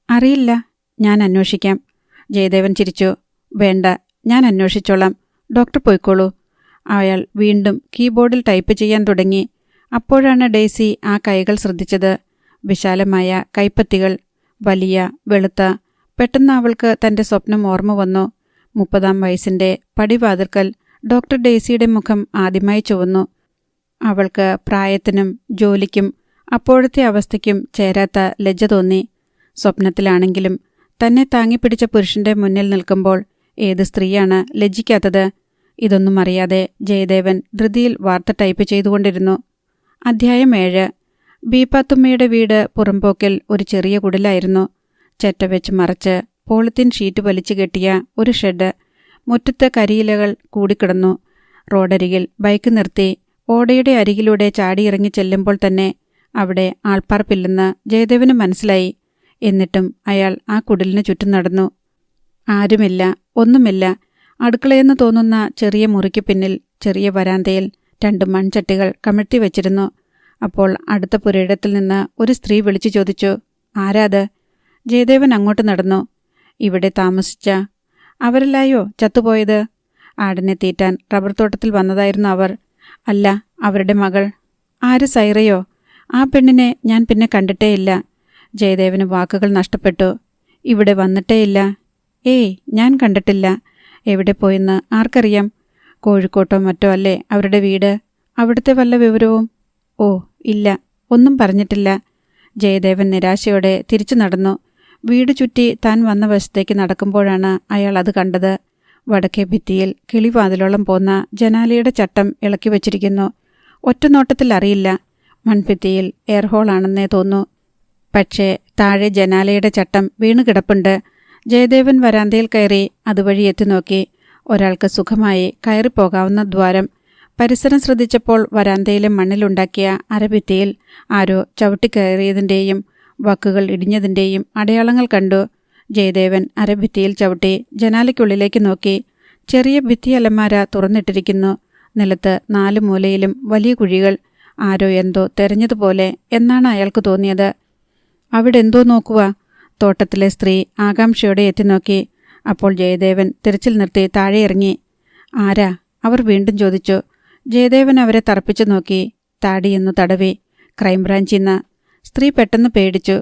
അറിയില്ല, ഞാൻ അന്വേഷിക്കാം. ജയദേവൻ ചിരിച്ചു. വേണ്ട, ഞാൻ അന്വേഷിച്ചോളാം. ഡോക്ടർ പോയിക്കോളൂ. അയാൾ വീണ്ടും കീബോർഡിൽ ടൈപ്പ് ചെയ്യാൻ തുടങ്ങി. അപ്പോഴാണ് ഡെയ്സി ആ കൈകൾ ശ്രദ്ധിച്ചത്. വിശാലമായ കൈപ്പത്തികൾ, വലിയ, വെളുത്ത. പെട്ടെന്ന് അവൾക്ക് തൻ്റെ സ്വപ്നം ഓർമ്മ വന്നു. 30-ാം വയസ്സിൻ്റെ പടിവാതിൽക്കൽ ഡോക്ടർ ഡെയ്സിയുടെ മുഖം ആദ്യമായി ചുവന്നു. അവൾക്ക് പ്രായത്തിനും ജോലിക്കും അപ്പോഴത്തെ അവസ്ഥയ്ക്കും ചേരാത്ത ലജ്ജ തോന്നി. സ്വപ്നത്തിലാണെങ്കിലും തന്നെ താങ്ങിപ്പിടിച്ച പുരുഷന്റെ മുന്നിൽ നിൽക്കുമ്പോൾ ഏത് സ്ത്രീയാണ് ലജ്ജിക്കാത്തത്? ഇതൊന്നും അറിയാതെ ജയദേവൻ ധൃതിയിൽ വാർത്ത ടൈപ്പ് ചെയ്തുകൊണ്ടിരുന്നു. അധ്യായം 7. ബീപ്പാത്തുമ്മയുടെ വീട് പുറമ്പോക്കിൽ ഒരു ചെറിയ കുടിലായിരുന്നു. ചെറ്റ വെച്ച് മറച്ച് പോളിത്തീൻ ഷീറ്റ് വലിച്ചു കെട്ടിയ ഒരു ഷെഡ്. മുറ്റത്ത് കരിയിലകൾ കൂടിക്കിടന്നു. റോഡരികിൽ ബൈക്ക് നിർത്തി ഓടയുടെ അരികിലൂടെ ചാടിയിറങ്ങി ചെല്ലുമ്പോൾ തന്നെ അവിടെ ആൾപ്പാർപ്പില്ലെന്ന് ജയദേവന് മനസ്സിലായി. എന്നിട്ടും അയാൾ ആ കുടിലിന് ചുറ്റും നടന്നു. ആരുമില്ല, ഒന്നുമില്ല. അടുക്കളയെന്ന് തോന്നുന്ന ചെറിയ മുറിക്ക് പിന്നിൽ ചെറിയ വരാന്തയിൽ 2 മൺചട്ടികൾ കമിഴ്ത്തി വച്ചിരുന്നു. അപ്പോൾ അടുത്ത പുരയിടത്തിൽ നിന്ന് ഒരു സ്ത്രീ വിളിച്ചു ചോദിച്ചു, ആരാത്? ജയദേവൻ അങ്ങോട്ട് നടന്നു. ഇവിടെ താമസിച്ച അവരല്ലായോ ചത്തുപോയത്? ആടിനെ തീറ്റാൻ റബ്ബർ തോട്ടത്തിൽ വന്നതായിരുന്നു അവർ. അല്ല, അവരുടെ മകൾ. ആര്, സൈറയോ? ആ പെണ്ണിനെ ഞാൻ പിന്നെ കണ്ടിട്ടേയില്ല. ജയദേവന് വാക്കുകൾ നഷ്ടപ്പെട്ടു. ഇവിടെ വന്നിട്ടേയില്ല. ഏയ്, ഞാൻ കണ്ടിട്ടില്ല. എവിടെ പോയെന്ന് ആർക്കറിയാം? കോഴിക്കോട്ടോ മറ്റോ അല്ലേ അവരുടെ വീട്? അവിടുത്തെ വല്ല വിവരവും? ഓ ഇല്ല, ഒന്നും പറഞ്ഞിട്ടില്ല. ജയദേവൻ നിരാശയോടെ തിരിച്ചു നടന്നു. വീട് ചുറ്റി താൻ വന്ന വശത്തേക്ക് നടക്കുമ്പോഴാണ് അയാൾ അത് കണ്ടത്. വടക്കേ ഭിത്തിയിൽ കിളിവാതിലോളം പോന്ന ജനാലയുടെ ചട്ടം ഇളക്കി വച്ചിരിക്കുന്നു. ഒറ്റ നോട്ടത്തിൽ അറിയില്ല. മൺഭിത്തിയിൽ എയർഹോളാണെന്നേ തോന്നൂ. പക്ഷേ താഴെ ജനാലയുടെ ചട്ടം വീണു കിടപ്പുണ്ട്. ജയദേവൻ വരാന്തയിൽ കയറി അതുവഴി എത്തിനോക്കി. ഒരാൾക്ക് സുഖമായി കയറിപ്പോകാവുന്ന ദ്വാരം. പരിസരം ശ്രദ്ധിച്ചപ്പോൾ വരാന്തയിലെ മണ്ണിലുണ്ടാക്കിയ അരഭിത്തിയിൽ ആരോ ചവിട്ടിക്കയറിയതിൻ്റെയും വക്കുകൾ ഇടിഞ്ഞതിൻ്റെയും അടയാളങ്ങൾ കണ്ടു. ജയദേവൻ അരഭിത്തിയിൽ ചവിട്ടി ജനാലയ്ക്കുള്ളിലേക്ക് നോക്കി. ചെറിയ ഭിത്തി അലമാര തുറന്നിട്ടിരിക്കുന്നു. നിലത്ത് 4 മൂലയിലും വലിയ കുഴികൾ. ആരോ എന്തോ തെരഞ്ഞതുപോലെ എന്നാണ് അയാൾക്ക് തോന്നിയത്. അവിടെ എന്തോ നോക്കുക. തോട്ടത്തിലെ സ്ത്രീ ആകാംക്ഷയോടെ എത്തിനോക്കി. അപ്പോൾ ജയദേവൻ തിരച്ചിൽ നിർത്തി താഴെ ഇറങ്ങി. ആരാ? അവർ വീണ്ടും ചോദിച്ചു. ജയദേവൻ അവരെ തറപ്പിച്ചു നോക്കി. താടിയെന്നു തടവി. ക്രൈംബ്രാഞ്ചിന്ന്. സ്ത്രീ പെട്ടെന്ന് പേടിച്ചു.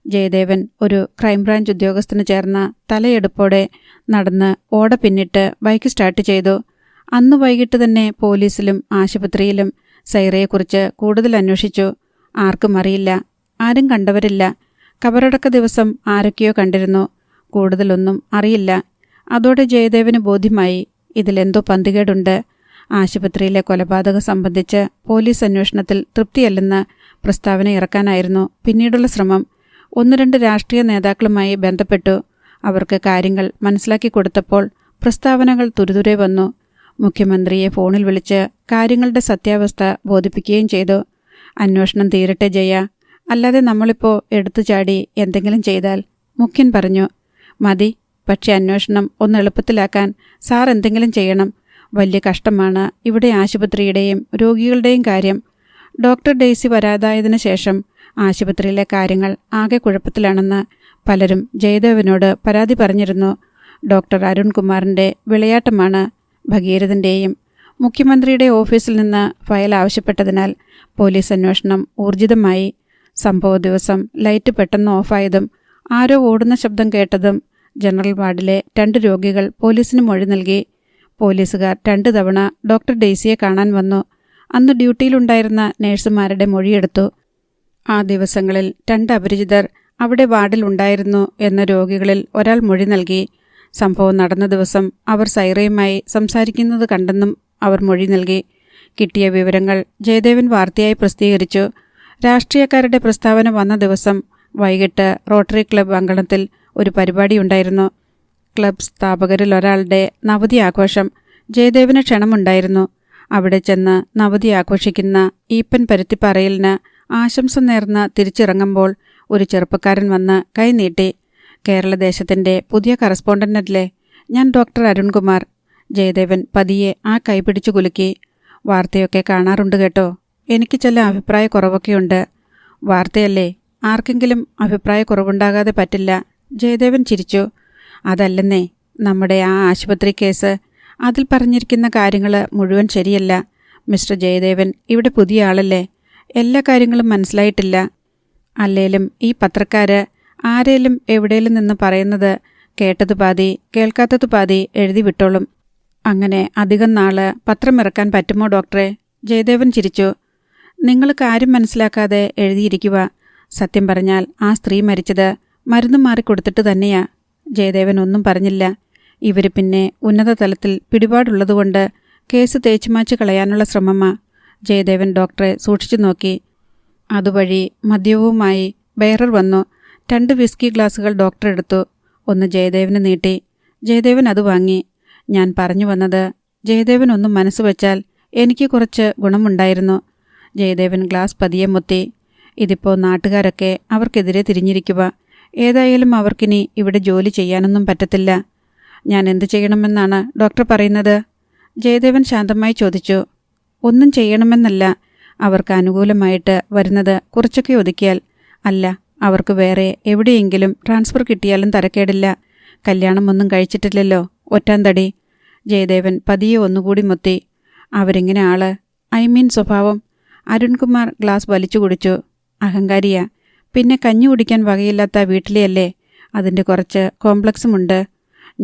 ജയദേവൻ ഒരു ക്രൈംബ്രാഞ്ച് ഉദ്യോഗസ്ഥന് ചേർന്ന തലയെടുപ്പോടെ നടന്ന് ഓട പിന്നിട്ട് ബൈക്ക് സ്റ്റാർട്ട് ചെയ്തു. അന്ന് വൈകിട്ട് തന്നെ പോലീസിലും ആശുപത്രിയിലും സൈറയെക്കുറിച്ച് കൂടുതൽ അന്വേഷിച്ചു. ആർക്കും അറിയില്ല. ആരും കണ്ടവരില്ല. കബറടക്ക ദിവസം ആരൊക്കെയോ കണ്ടിരുന്നു. കൂടുതലൊന്നും അറിയില്ല. അതോടെ ജയദേവന് ബോധ്യമായി ഇതിലെന്തോ പന്തികേടുണ്ട്. ആശുപത്രിയിലെ കൊലപാതകം സംബന്ധിച്ച് പോലീസ് അന്വേഷണത്തിൽ തൃപ്തിയല്ലെന്ന് പ്രസ്താവന ഇറക്കാനായിരുന്നു പിന്നീടുള്ള ശ്രമം. 1-2 രാഷ്ട്രീയ നേതാക്കളുമായി ബന്ധപ്പെട്ടു. അവർക്ക് കാര്യങ്ങൾ മനസ്സിലാക്കി കൊടുത്തപ്പോൾ പ്രസ്താവനകൾ തുരുതുരെ വന്നു. മുഖ്യമന്ത്രിയെ ഫോണിൽ വിളിച്ച് കാര്യങ്ങളുടെ സത്യാവസ്ഥ ബോധിപ്പിക്കുകയും ചെയ്തു. അന്വേഷണം തീരട്ടെ ജയ, അല്ലാതെ നമ്മളിപ്പോൾ എടുത്തു ചാടി എന്തെങ്കിലും ചെയ്താൽ. മുഖ്യൻ പറഞ്ഞു. മതി, പക്ഷെ അന്വേഷണം ഒന്ന് എളുപ്പത്തിലാക്കാൻ സാർ എന്തെങ്കിലും ചെയ്യണം. വലിയ കഷ്ടമാണ് ഇവിടെ ആശുപത്രിയുടെയും രോഗികളുടെയും കാര്യം. ഡോക്ടർ ഡെയ്സി വരാതായതിനു ശേഷം ആശുപത്രിയിലെ കാര്യങ്ങൾ ആകെ കുഴപ്പത്തിലാണെന്ന് പലരും ജയദേവനോട് പരാതി പറഞ്ഞിരുന്നു. ഡോക്ടർ അരുൺകുമാറിൻ്റെ വിളയാട്ടമാണ്. ഭഗീരഥൻ്റെയും മുഖ്യമന്ത്രിയുടെ ഓഫീസിൽ നിന്ന് ഫയൽ ആവശ്യപ്പെട്ടതിനാൽ പോലീസ് അന്വേഷണം ഊർജിതമായി. സംഭവ ദിവസം ലൈറ്റ് പെട്ടെന്ന് ഓഫായതും ആരോ ഓടുന്ന ശബ്ദം കേട്ടതും ജനറൽ വാർഡിലെ 2 രോഗികൾ പോലീസിന് മൊഴി നൽകി. പോലീസുകാർ 2 തവണ ഡോക്ടർ ഡെയ്സിയെ കാണാൻ വന്നു. അന്ന് ഡ്യൂട്ടിയിലുണ്ടായിരുന്ന നഴ്സുമാരുടെ മൊഴിയെടുത്തു. ആ ദിവസങ്ങളിൽ 2 അപരിചിതർ അവിടെ വാർഡിൽ ഉണ്ടായിരുന്നു എന്ന രോഗികളിൽ ഒരാൾ മൊഴി നൽകി. സംഭവം നടന്ന ദിവസം അവർ സൈറയുമായി സംസാരിക്കുന്നത് കണ്ടെന്നും അവർ മൊഴി നൽകി. കിട്ടിയ വിവരങ്ങൾ ജയദേവൻ വാർത്തയായി പ്രസിദ്ധീകരിച്ചു. രാഷ്ട്രീയക്കാരുടെ പ്രസ്താവന വന്ന ദിവസം വൈകിട്ട് റോട്ടറി ക്ലബ് അങ്കണത്തിൽ ഒരു പരിപാടിയുണ്ടായിരുന്നു. ക്ലബ് സ്ഥാപകരിൽ ഒരാളുടെ നവതി ആഘോഷം. ജയദേവന് ക്ഷണമുണ്ടായിരുന്നു. അവിടെ ചെന്ന് നവതി ആഘോഷിക്കുന്ന ഈപ്പൻ പരുത്തിപ്പാറയിലിന് ആശംസ നേർന്ന് തിരിച്ചിറങ്ങുമ്പോൾ ഒരു ചെറുപ്പക്കാരൻ വന്ന് കൈനീട്ടി. കേരളദേശത്തിൻ്റെ പുതിയ കറസ്പോണ്ടൻ്റല്ലേ, ഞാൻ ഡോക്ടർ അരുൺകുമാർ. ജയദേവൻ പതിയെ ആ കൈപിടിച്ചു കുലുക്കി. വാർത്തയൊക്കെ കാണാറുണ്ട് കേട്ടോ. എനിക്ക് ചില അഭിപ്രായക്കുറവൊക്കെയുണ്ട്. വാർത്തയല്ലേ, ആർക്കെങ്കിലും അഭിപ്രായക്കുറവുണ്ടാകാതെ പറ്റില്ല. ജയദേവൻ ചിരിച്ചു. അതല്ലെന്നേ, നമ്മുടെ ആ ആശുപത്രി കേസ്, അതിൽ പറഞ്ഞിരിക്കുന്ന കാര്യങ്ങൾ മുഴുവൻ ശരിയല്ല. മിസ്റ്റർ ജയദേവൻ ഇവിടെ പുതിയ ആളല്ലേ, എല്ലാ കാര്യങ്ങളും മനസ്സിലായിട്ടില്ല. അല്ലേലും ഈ പത്രക്കാര് ആരേലും എവിടേലും നിന്ന് പറയുന്നത് കേട്ടത് പാതി കേൾക്കാത്തത് പാതി എഴുതി വിട്ടോളും. അങ്ങനെ അധികം നാള് പത്രമിറക്കാൻ പറ്റുമോ ഡോക്ടറെ? ജയദേവൻ ചിരിച്ചു. നിങ്ങൾ കാര്യം മനസ്സിലാക്കാതെ എഴുതിയിരിക്കുക. സത്യം പറഞ്ഞാൽ ആ സ്ത്രീ മരിച്ചത് മരുന്ന് മാറിക്കൊടുത്തിട്ട് തന്നെയാ. ജയദേവൻ ഒന്നും പറഞ്ഞില്ല. ഇവർ പിന്നെ ഉന്നത തലത്തിൽ പിടിപാടുള്ളതുകൊണ്ട് കേസ് തേച്ചുമാച്ച് കളയാനുള്ള ശ്രമമാ. ജയദേവൻ ഡോക്ടറെ സൂക്ഷിച്ചു നോക്കി. അതുവഴി മദ്യവുമായി ബെയറർ വന്നു. 2 വിസ്കി ഗ്ലാസുകൾ ഡോക്ടർ എടുത്തു. ഒന്ന് ജയദേവന് നീട്ടി. ജയദേവൻ അത് വാങ്ങി. ഞാൻ പറഞ്ഞു വന്നത്, ജയദേവൻ ഒന്നും മനസ്സ് വെച്ചാൽ എനിക്ക് കുറച്ച് ഗുണമുണ്ടായിരുന്നു. ജയദേവൻ ഗ്ലാസ് പതിയെ മുത്തി. ഇതിപ്പോൾ നാട്ടുകാരൊക്കെ അവർക്കെതിരെ തിരിഞ്ഞിരിക്കുക. ഏതായാലും അവർക്കിനി ഇവിടെ ജോലി ചെയ്യാനൊന്നും പറ്റത്തില്ല. ഞാൻ എന്തു ചെയ്യണമെന്നാണ് ഡോക്ടർ പറയുന്നത്? ജയദേവൻ ശാന്തമായി ചോദിച്ചു. ഒന്നും ചെയ്യണമെന്നല്ല. അവർക്ക് അനുകൂലമായിട്ട് വരുന്നത് കുറച്ചൊക്കെ ഒതുക്കിയാൽ. അല്ല, അവർക്ക് വേറെ എവിടെയെങ്കിലും ട്രാൻസ്ഫർ കിട്ടിയാലും തരക്കേടില്ല. കല്യാണമൊന്നും കഴിച്ചിട്ടില്ലല്ലോ, ഒറ്റാന്തടി. ജയദേവൻ പതിയെ ഒന്നുകൂടി മുത്തി. അവരെങ്ങനെ ആള്? സ്വഭാവം? അരുൺകുമാർ ഗ്ലാസ് വലിച്ചു കുടിച്ചു. അഹങ്കാരിയാ. പിന്നെ കഞ്ഞി കുടിക്കാൻ വകയില്ലാത്ത വീട്ടിലെയല്ലേ. അതിൻ്റെ കുറച്ച് കോംപ്ലക്സുമുണ്ട്.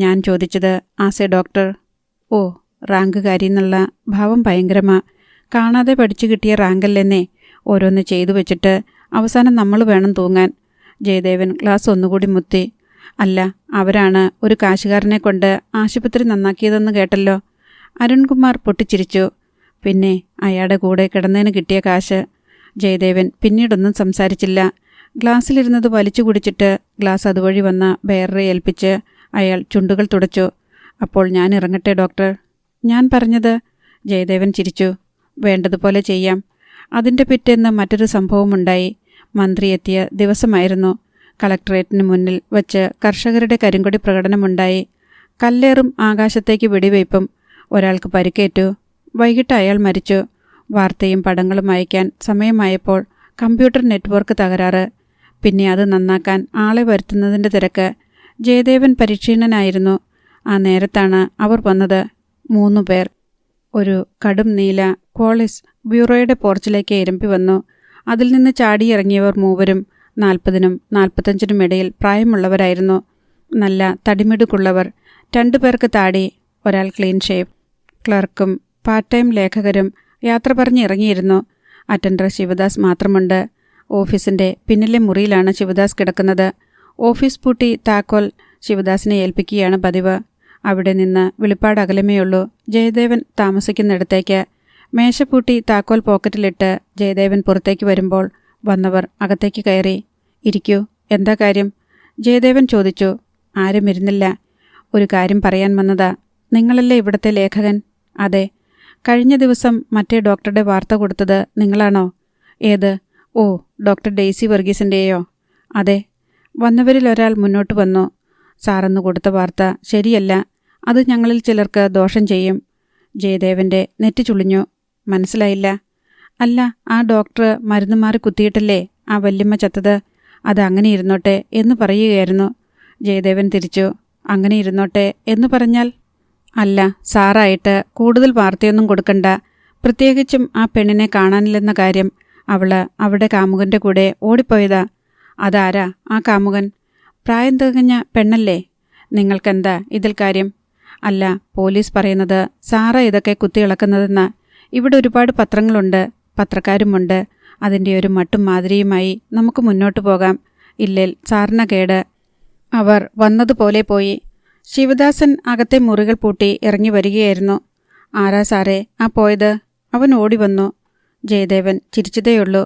ഞാൻ ചോദിച്ചത് ആസ് എ ഡോക്ടർ. ഓ, റാങ്കുകാരിന്നുള്ള ഭാവം ഭയങ്കരമാ. കാണാതെ പഠിച്ചു കിട്ടിയ റാങ്കല്ലെന്നേ. ഓരോന്ന് ചെയ്തു വെച്ചിട്ട് അവസാനം നമ്മൾ വേണം തൂങ്ങാൻ. ജയദേവൻ ഗ്ലാസ് ഒന്നുകൂടി മുത്തി. അല്ല, അവരാണ് ഒരു കാശുകാരനെ കൊണ്ട് ആശുപത്രി നന്നാക്കിയതെന്ന് കേട്ടല്ലോ. അരുൺകുമാർ പൊട്ടിച്ചിരിച്ചു. പിന്നെ അയാളുടെ കൂടെ കിടന്നതിന് കിട്ടിയ കാശ്. ജയദേവൻ പിന്നീടൊന്നും സംസാരിച്ചില്ല. ഗ്ലാസ്സിലിരുന്നത് വലിച്ചു കുടിച്ചിട്ട് ഗ്ലാസ് അതുവഴി വന്ന ബെയററെ ഏൽപ്പിച്ച് അയാൾ ചുണ്ടുകൾ തുടച്ചു. അപ്പോൾ ഞാൻ ഇറങ്ങട്ടെ ഡോക്ടർ? ഞാൻ പറഞ്ഞത്. ജയദേവൻ ചിരിച്ചു. വേണ്ടതുപോലെ ചെയ്യാം. അതിൻ്റെ പിറ്റേന്ന് മറ്റൊരു സംഭവമുണ്ടായി. മന്ത്രി എത്തിയ ദിവസമായിരുന്നു. കളക്ടറേറ്റിന് മുന്നിൽ വച്ച് കർഷകരുടെ കരിങ്കൊടി പ്രകടനമുണ്ടായി. കല്ലേറും ആകാശത്തേക്ക് വെടിവയ്പും. ഒരാൾക്ക് പരിക്കേറ്റു. വൈകിട്ട് അയാൾ മരിച്ചു. വാർത്തയും പടങ്ങളും അയക്കാൻ സമയമായപ്പോൾ കമ്പ്യൂട്ടർ നെറ്റ്വർക്ക് തകരാറ്. പിന്നെ അത് നന്നാക്കാൻ ആളെ വരുത്തുന്നതിൻ്റെ തിരക്ക്. ജയദേവൻ പരിശീലനായിരുന്നു. ആ നേരത്താണ് അവർ വന്നത്. 3 പേർ. ഒരു കടും നീല ക്വാളിസ് ബ്യൂറോയുടെ പോർച്ചിലേക്ക് ഇരമ്പി വന്നു. അതിൽ നിന്ന് ചാടിയിറങ്ങിയവർ മൂവരും 40നും 45നും ഇടയിൽ പ്രായമുള്ളവരായിരുന്നു. നല്ല തടിമിടുക്കുള്ളവർ. 2 പേർക്ക് താടി. ഒരാൾ ക്ലീൻ ഷേവ്. ക്ലർക്കും പാർട്ട് ടൈം ലേഖകരും യാത്ര പറഞ്ഞ് ഇറങ്ങിയിരുന്നു. അറ്റൻഡർ ശിവദാസ് മാത്രമുണ്ട്. ഓഫീസിൻ്റെ പിന്നിലെ മുറിയിലാണ് ശിവദാസ് കിടക്കുന്നത്. ഓഫീസ് പൂട്ടി താക്കോൽ ശിവദാസിനെ ഏൽപ്പിക്കുകയാണ് പതിവ്. അവിടെ നിന്ന് വെളിപ്പാട് അകലമേയുള്ളൂ ജയദേവൻ താമസിക്കുന്നിടത്തേക്ക്. മേശപ്പൂട്ടി താക്കോൽ പോക്കറ്റിലിട്ട് ജയദേവൻ പുറത്തേക്ക് വരുമ്പോൾ വന്നവർ അകത്തേക്ക് കയറി. ഇരിക്കൂ. എന്താ കാര്യം? ജയദേവൻ ചോദിച്ചു. ആരും ഇരുന്നില്ല. ഒരു കാര്യം പറയാൻ വന്നതാ. നിങ്ങളല്ലേ ഇവിടുത്തെ ലേഖകൻ? അതെ. കഴിഞ്ഞ ദിവസം മറ്റേ ഡോക്ടറുടെ വാർത്ത കൊടുത്തത് നിങ്ങളാണോ? ഏത്? ഓ, ഡോക്ടർ ഡെയ്സി വർഗീസിൻ്റെയോ? അതെ. വന്നവരിൽ ഒരാൾ മുന്നോട്ട് വന്നു. സാറന്ന് കൊടുത്ത വാർത്ത ശരിയല്ല. അത് ഞങ്ങളിൽ ചിലർക്ക് ദോഷം ചെയ്യും. ജയദേവൻ്റെ നെറ്റി ചുളിഞ്ഞു. മനസ്സിലായില്ല. അല്ല, ആ ഡോക്ടർ മരുന്ന് മാറി കുത്തിയിട്ടല്ലേ ആ വല്യമ്മ ചത്തത്? അത് അങ്ങനെ ഇരുന്നോട്ടെ എന്ന് പറയുകയായിരുന്നു. ജയദേവൻ തിരിച്ചു. അങ്ങനെ ഇരുന്നോട്ടെ എന്ന് പറഞ്ഞാൽ? അല്ല, സാറായിട്ട് കൂടുതൽ വാർത്തയൊന്നും കൊടുക്കണ്ട. പ്രത്യേകിച്ചും ആ പെണ്ണിനെ കാണാനില്ലെന്ന കാര്യം. അവിടെ കാമുകൻ്റെ കൂടെ ഓടിപ്പോയതാ. അതാരാ ആ കാമുകൻ? പ്രായം തികഞ്ഞ പെണ്ണല്ലേ? നിങ്ങൾക്കെന്താ ഇതിൽ കാര്യം? അല്ല, പോലീസ് പറയുന്നത് സാറാ ഇതൊക്കെ കുത്തിയിളക്കുന്നതെന്നാ. ഇവിടെ ഒരുപാട് പത്രങ്ങളുണ്ട്, പത്രക്കാരുമുണ്ട്. അതിൻ്റെ ഒരു മട്ടും മാതിരിയുമായി നമുക്ക് മുന്നോട്ട് പോകാം. ഇല്ലേൽ സാറിന കേട്. അവർ വന്നതുപോലെ പോയി. ശിവദാസൻ അകത്തെ മുറികൾ പൂട്ടി ഇറങ്ങി വരികയായിരുന്നു. ആരാ സാറേ ആ പോയത്? അവൻ ഓടി വന്നു. ജയദേവൻ ചിരിച്ചതേയുള്ളൂ.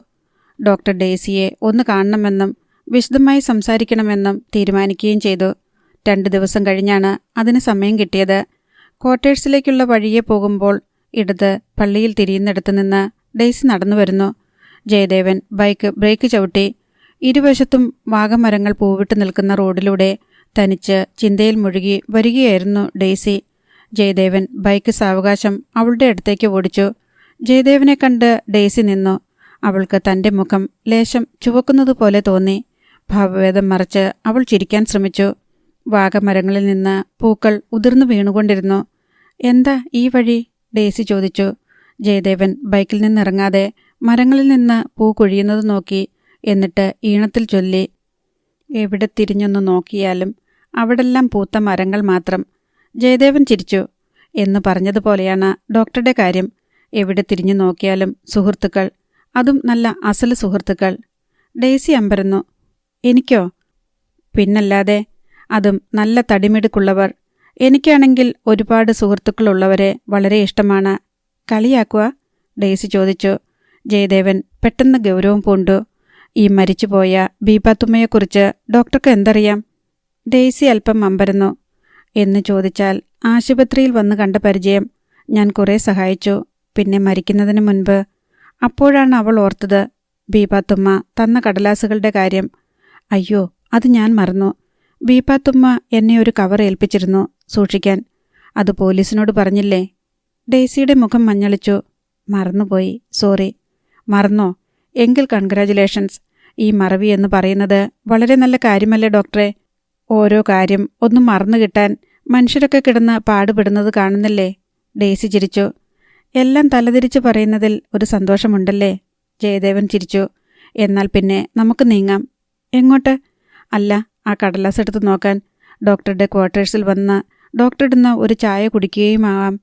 ഡോക്ടർ ഡെയ്സിയെ ഒന്ന് കാണണമെന്നും വിശദമായി സംസാരിക്കണമെന്നും തീരുമാനിക്കുകയും ചെയ്തു. 2 ദിവസം കഴിഞ്ഞാണ് അതിന് സമയം കിട്ടിയത്. ക്വാർട്ടേഴ്സിലേക്കുള്ള വഴിയെ പോകുമ്പോൾ ഇടത് പള്ളിയിൽ തിരിയുന്നിടത്ത് നിന്ന് ഡെയ്സി നടന്നു വരുന്നു. ജയദേവൻ ബൈക്ക് ബ്രേക്ക് ചവിട്ടി. ഇരുവശത്തും വാഗമരങ്ങൾ പൂവിട്ട് നിൽക്കുന്ന റോഡിലൂടെ തനിച്ച് ചിന്തയിൽ മുഴുകി വരികയായിരുന്നു ഡെയ്സി. ജയദേവൻ ബൈക്ക് സാവകാശം അവളുടെ അടുത്തേക്ക് ഓടിച്ചു. ജയദേവനെ കണ്ട് ഡെയ്സി നിന്നു. അവൾക്ക് തൻ്റെ മുഖം ലേശം ചുവക്കുന്നതുപോലെ തോന്നി. ഭാവഭേദം മറച്ച് അവൾ ചിരിക്കാൻ ശ്രമിച്ചു. വാഗമരങ്ങളിൽ നിന്ന് പൂക്കൾ ഉതിർന്നു വീണുകൊണ്ടിരുന്നു. എന്താ ഈ വഴി? ഡെയ്സി ചോദിച്ചു. ജയദേവൻ ബൈക്കിൽ നിന്നിറങ്ങാതെ മരങ്ങളിൽ നിന്ന് പൂ കൊഴിയുന്നത് നോക്കി. എന്നിട്ട് ഈണത്തിൽ ചൊല്ലി, എവിടെ തിരിഞ്ഞൊന്നു നോക്കിയാലും അവിടെല്ലാം പൂത്ത മരങ്ങൾ മാത്രം. ജയദേവൻ ചിരിച്ചു. എന്ന് പറഞ്ഞതുപോലെയാണ് ഡോക്ടറുടെ കാര്യം. എവിടെ തിരിഞ്ഞു നോക്കിയാലും സുഹൃത്തുക്കൾ, അതും നല്ല അസല് സുഹൃത്തുക്കൾ. ഡെയ്സി അമ്പരന്നു. എനിക്കോ? പിന്നല്ലാതെ, അതും നല്ല തടിമിടുക്കുള്ളവർ. എനിക്കാണെങ്കിൽ ഒരുപാട് സുഹൃത്തുക്കളുള്ളവരെ വളരെ ഇഷ്ടമാണ്. കളിയാക്കുക? ഡെയ്സി ചോദിച്ചു. ജയദേവൻ പെട്ടെന്ന് ഗൗരവം പൂണ്ടു. ഈ മരിച്ചുപോയ ബീപാത്തുമ്മയെക്കുറിച്ച് ഡോക്ടർക്ക് എന്തറിയാം? ഡെയ്സി അല്പം അമ്പരന്നു. എന്ന് ചോദിച്ചാൽ ആശുപത്രിയിൽ വന്ന് കണ്ട പരിചയം. ഞാൻ കുറേ സഹായിച്ചു. പിന്നെ മരിക്കുന്നതിന് മുൻപ്. അപ്പോഴാണ് അവൾ ഓർത്തത് ബീപാത്തുമ്മ തന്ന കടലാസുകളുടെ കാര്യം. അയ്യോ, അത് ഞാൻ മറന്നു. ബീപാത്തുമ്മ എന്നെ ഒരു കവർ ഏൽപ്പിച്ചിരുന്നു സൂക്ഷിക്കാൻ. അത് പോലീസിനോട് പറഞ്ഞില്ലേ? ഡെയ്സിയുടെ മുഖം മഞ്ഞളിച്ചു. മറന്നുപോയി, സോറി. മറന്നോ? എങ്കിൽ കൺഗ്രാജുലേഷൻസ്. ഈ മറവി എന്ന് പറയുന്നത് വളരെ നല്ല കാര്യമല്ലേ ഡോക്ടറെ? ഓരോ കാര്യം ഒന്നും മറന്നു കിട്ടാൻ മനുഷ്യരൊക്കെ കിടന്ന് പാടുപെടുന്നത് കാണുന്നില്ലേ? ഡെയ്സി ചിരിച്ചു. എല്ലാം തലതിരിച്ച് പറയുന്നതിൽ ഒരു സന്തോഷമുണ്ടല്ലേ? ജയദേവൻ ചിരിച്ചു. എന്നാൽ പിന്നെ നമുക്ക് നീങ്ങാം. എങ്ങോട്ട്? അല്ല, ആ കടലാസ് എടുത്ത് നോക്കാൻ. ഡോക്ടറുടെ ക്വാർട്ടേഴ്സിൽ വന്ന് ഡോക്ടറിടുന്ന ഒരു ചായ കുടിക്കുകയുമാവാം.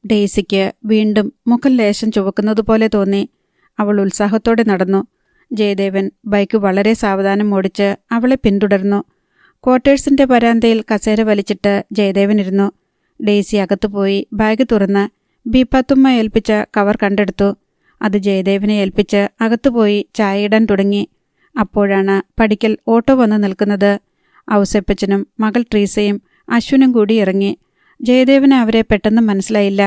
ഡെയ്സിക്ക് വീണ്ടും മുഖം ലേശം ചുവക്കുന്നതുപോലെ തോന്നി. അവൾ ഉത്സാഹത്തോടെ നടന്നു. ജയദേവൻ ബൈക്ക് വളരെ സാവധാനം ഓടിച്ച് അവളെ പിന്തുടർന്നു. ക്വാർട്ടേഴ്സിന്റെ വരാന്തയിൽ കസേര വലിച്ചിട്ട് ജയദേവൻ ഇരുന്നു. ഡെയ്സി അകത്തുപോയി ബാഗ് തുറന്ന് ബീപാത്തുമ്മ ഏൽപ്പിച്ച കവർ കണ്ടെടുത്തു. അത് ജയദേവനെ ഏൽപ്പിച്ച് അകത്തുപോയി ചായയിടാൻ തുടങ്ങി. അപ്പോഴാണ് പടിക്കൽ ഓട്ടോ വന്ന് നിൽക്കുന്നത്. ഔസേപ്പച്ചനും മകൾ ട്രീസയും അശ്വിനും കൂടി ഇറങ്ങി. ജയദേവന് അവരെ പെട്ടെന്ന് മനസ്സിലായില്ല.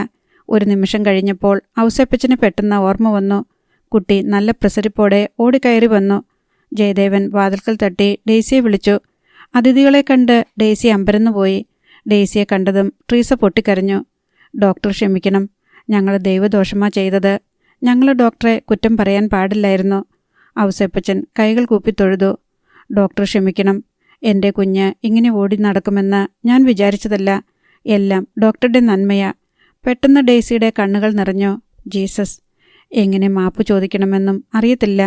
ഒരു നിമിഷം കഴിഞ്ഞപ്പോൾ ഔസേപ്പച്ചന് പെട്ടെന്ന് ഓർമ്മ വന്നു. കുട്ടി നല്ല പ്രസരിപ്പോടെ ഓടിക്കയറി വന്നു. ജയദേവൻ വാതിൽക്കൽ തട്ടി ഡെയ്സിയെ വിളിച്ചു. അതിഥികളെ കണ്ട് ഡെയ്സി അമ്പരന്നുപോയി. ഡെയ്സിയെ കണ്ടതും ട്രീസ പൊട്ടിക്കരഞ്ഞു. ഡോക്ടർ ക്ഷമിക്കണം, ഞങ്ങൾ ദൈവദോഷമാ ചെയ്തത്. ഞങ്ങൾ ഡോക്ടറെ കുറ്റം പറയാൻ പാടില്ലായിരുന്നു. ഔസേപ്പച്ചൻ കൈകൾ കൂപ്പി തൊഴുതു. ഡോക്ടർ ക്ഷമിക്കണം. എൻ്റെ കുഞ്ഞ് ഇങ്ങനെ ഓടി നടക്കുമെന്ന് ഞാൻ വിചാരിച്ചതല്ല. എല്ലാം ഡോക്ടറുടെ നന്മയാ. പെട്ടെന്ന് ഡെയ്സിയുടെ കണ്ണുകൾ നിറഞ്ഞു. ജീസസ്, എങ്ങനെ മാപ്പ് ചോദിക്കണമെന്നും അറിയത്തില്ല,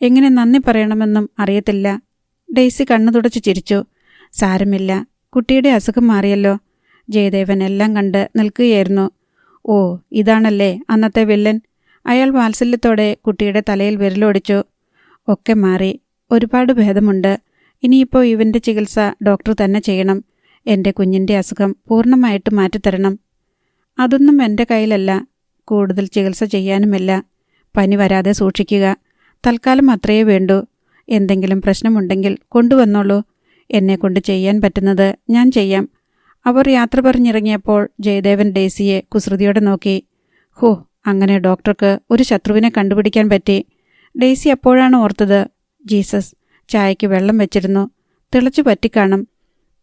എങ്ങനെ നന്ദി പറയണമെന്നും അറിയത്തില്ല. ഡെയ്സി കണ്ണു തുടച്ച് ചിരിച്ചു. സാരമില്ല, കുട്ടിയുടെ അസുഖം മാറിയല്ലോ. ജയദേവൻ എല്ലാം കണ്ട് നിൽക്കുകയായിരുന്നു. ഓ, ഇതാണല്ലേ അന്നത്തെ വില്ലൻ? അയാൾ വാത്സല്യത്തോടെ കുട്ടിയുടെ തലയിൽ വിരലൊടിച്ചു. ഒക്കെ മാറി, ഒരുപാട് ഭേദമുണ്ട്. ഇനിയിപ്പോൾ ഇവൻ്റെ ചികിത്സ ഡോക്ടർ തന്നെ ചെയ്യണം. എൻ്റെ കുഞ്ഞിൻ്റെ അസുഖം പൂർണ്ണമായിട്ട് മാറ്റിത്തരണം. അതൊന്നും എൻ്റെ കയ്യിലല്ല. കൂടുതൽ ചികിത്സ ചെയ്യാനുമില്ല. പനി വരാതെ സൂക്ഷിക്കുക. തൽക്കാലം അത്രയേ വേണ്ടൂ. എന്തെങ്കിലും പ്രശ്നമുണ്ടെങ്കിൽ കൊണ്ടുവന്നോളൂ. എന്നെക്കൊണ്ട് ചെയ്യാൻ പറ്റുന്നത് ഞാൻ ചെയ്യാം. അവർ യാത്ര പറഞ്ഞിറങ്ങിയപ്പോൾ ജയദേവൻ ഡെയ്സിയെ കുസൃതിയോടെ നോക്കി. ഹോ, അങ്ങനെ ഡോക്ടർക്ക് ഒരു ശത്രുവിനെ കണ്ടുപിടിക്കാൻ പറ്റി. ഡെയ്സി അപ്പോഴാണ് ഓർത്തത്, ജീസസ്, ചായയ്ക്ക് വെള്ളം വെച്ചിരുന്നു. തിളച്ചു പറ്റിക്കാണും.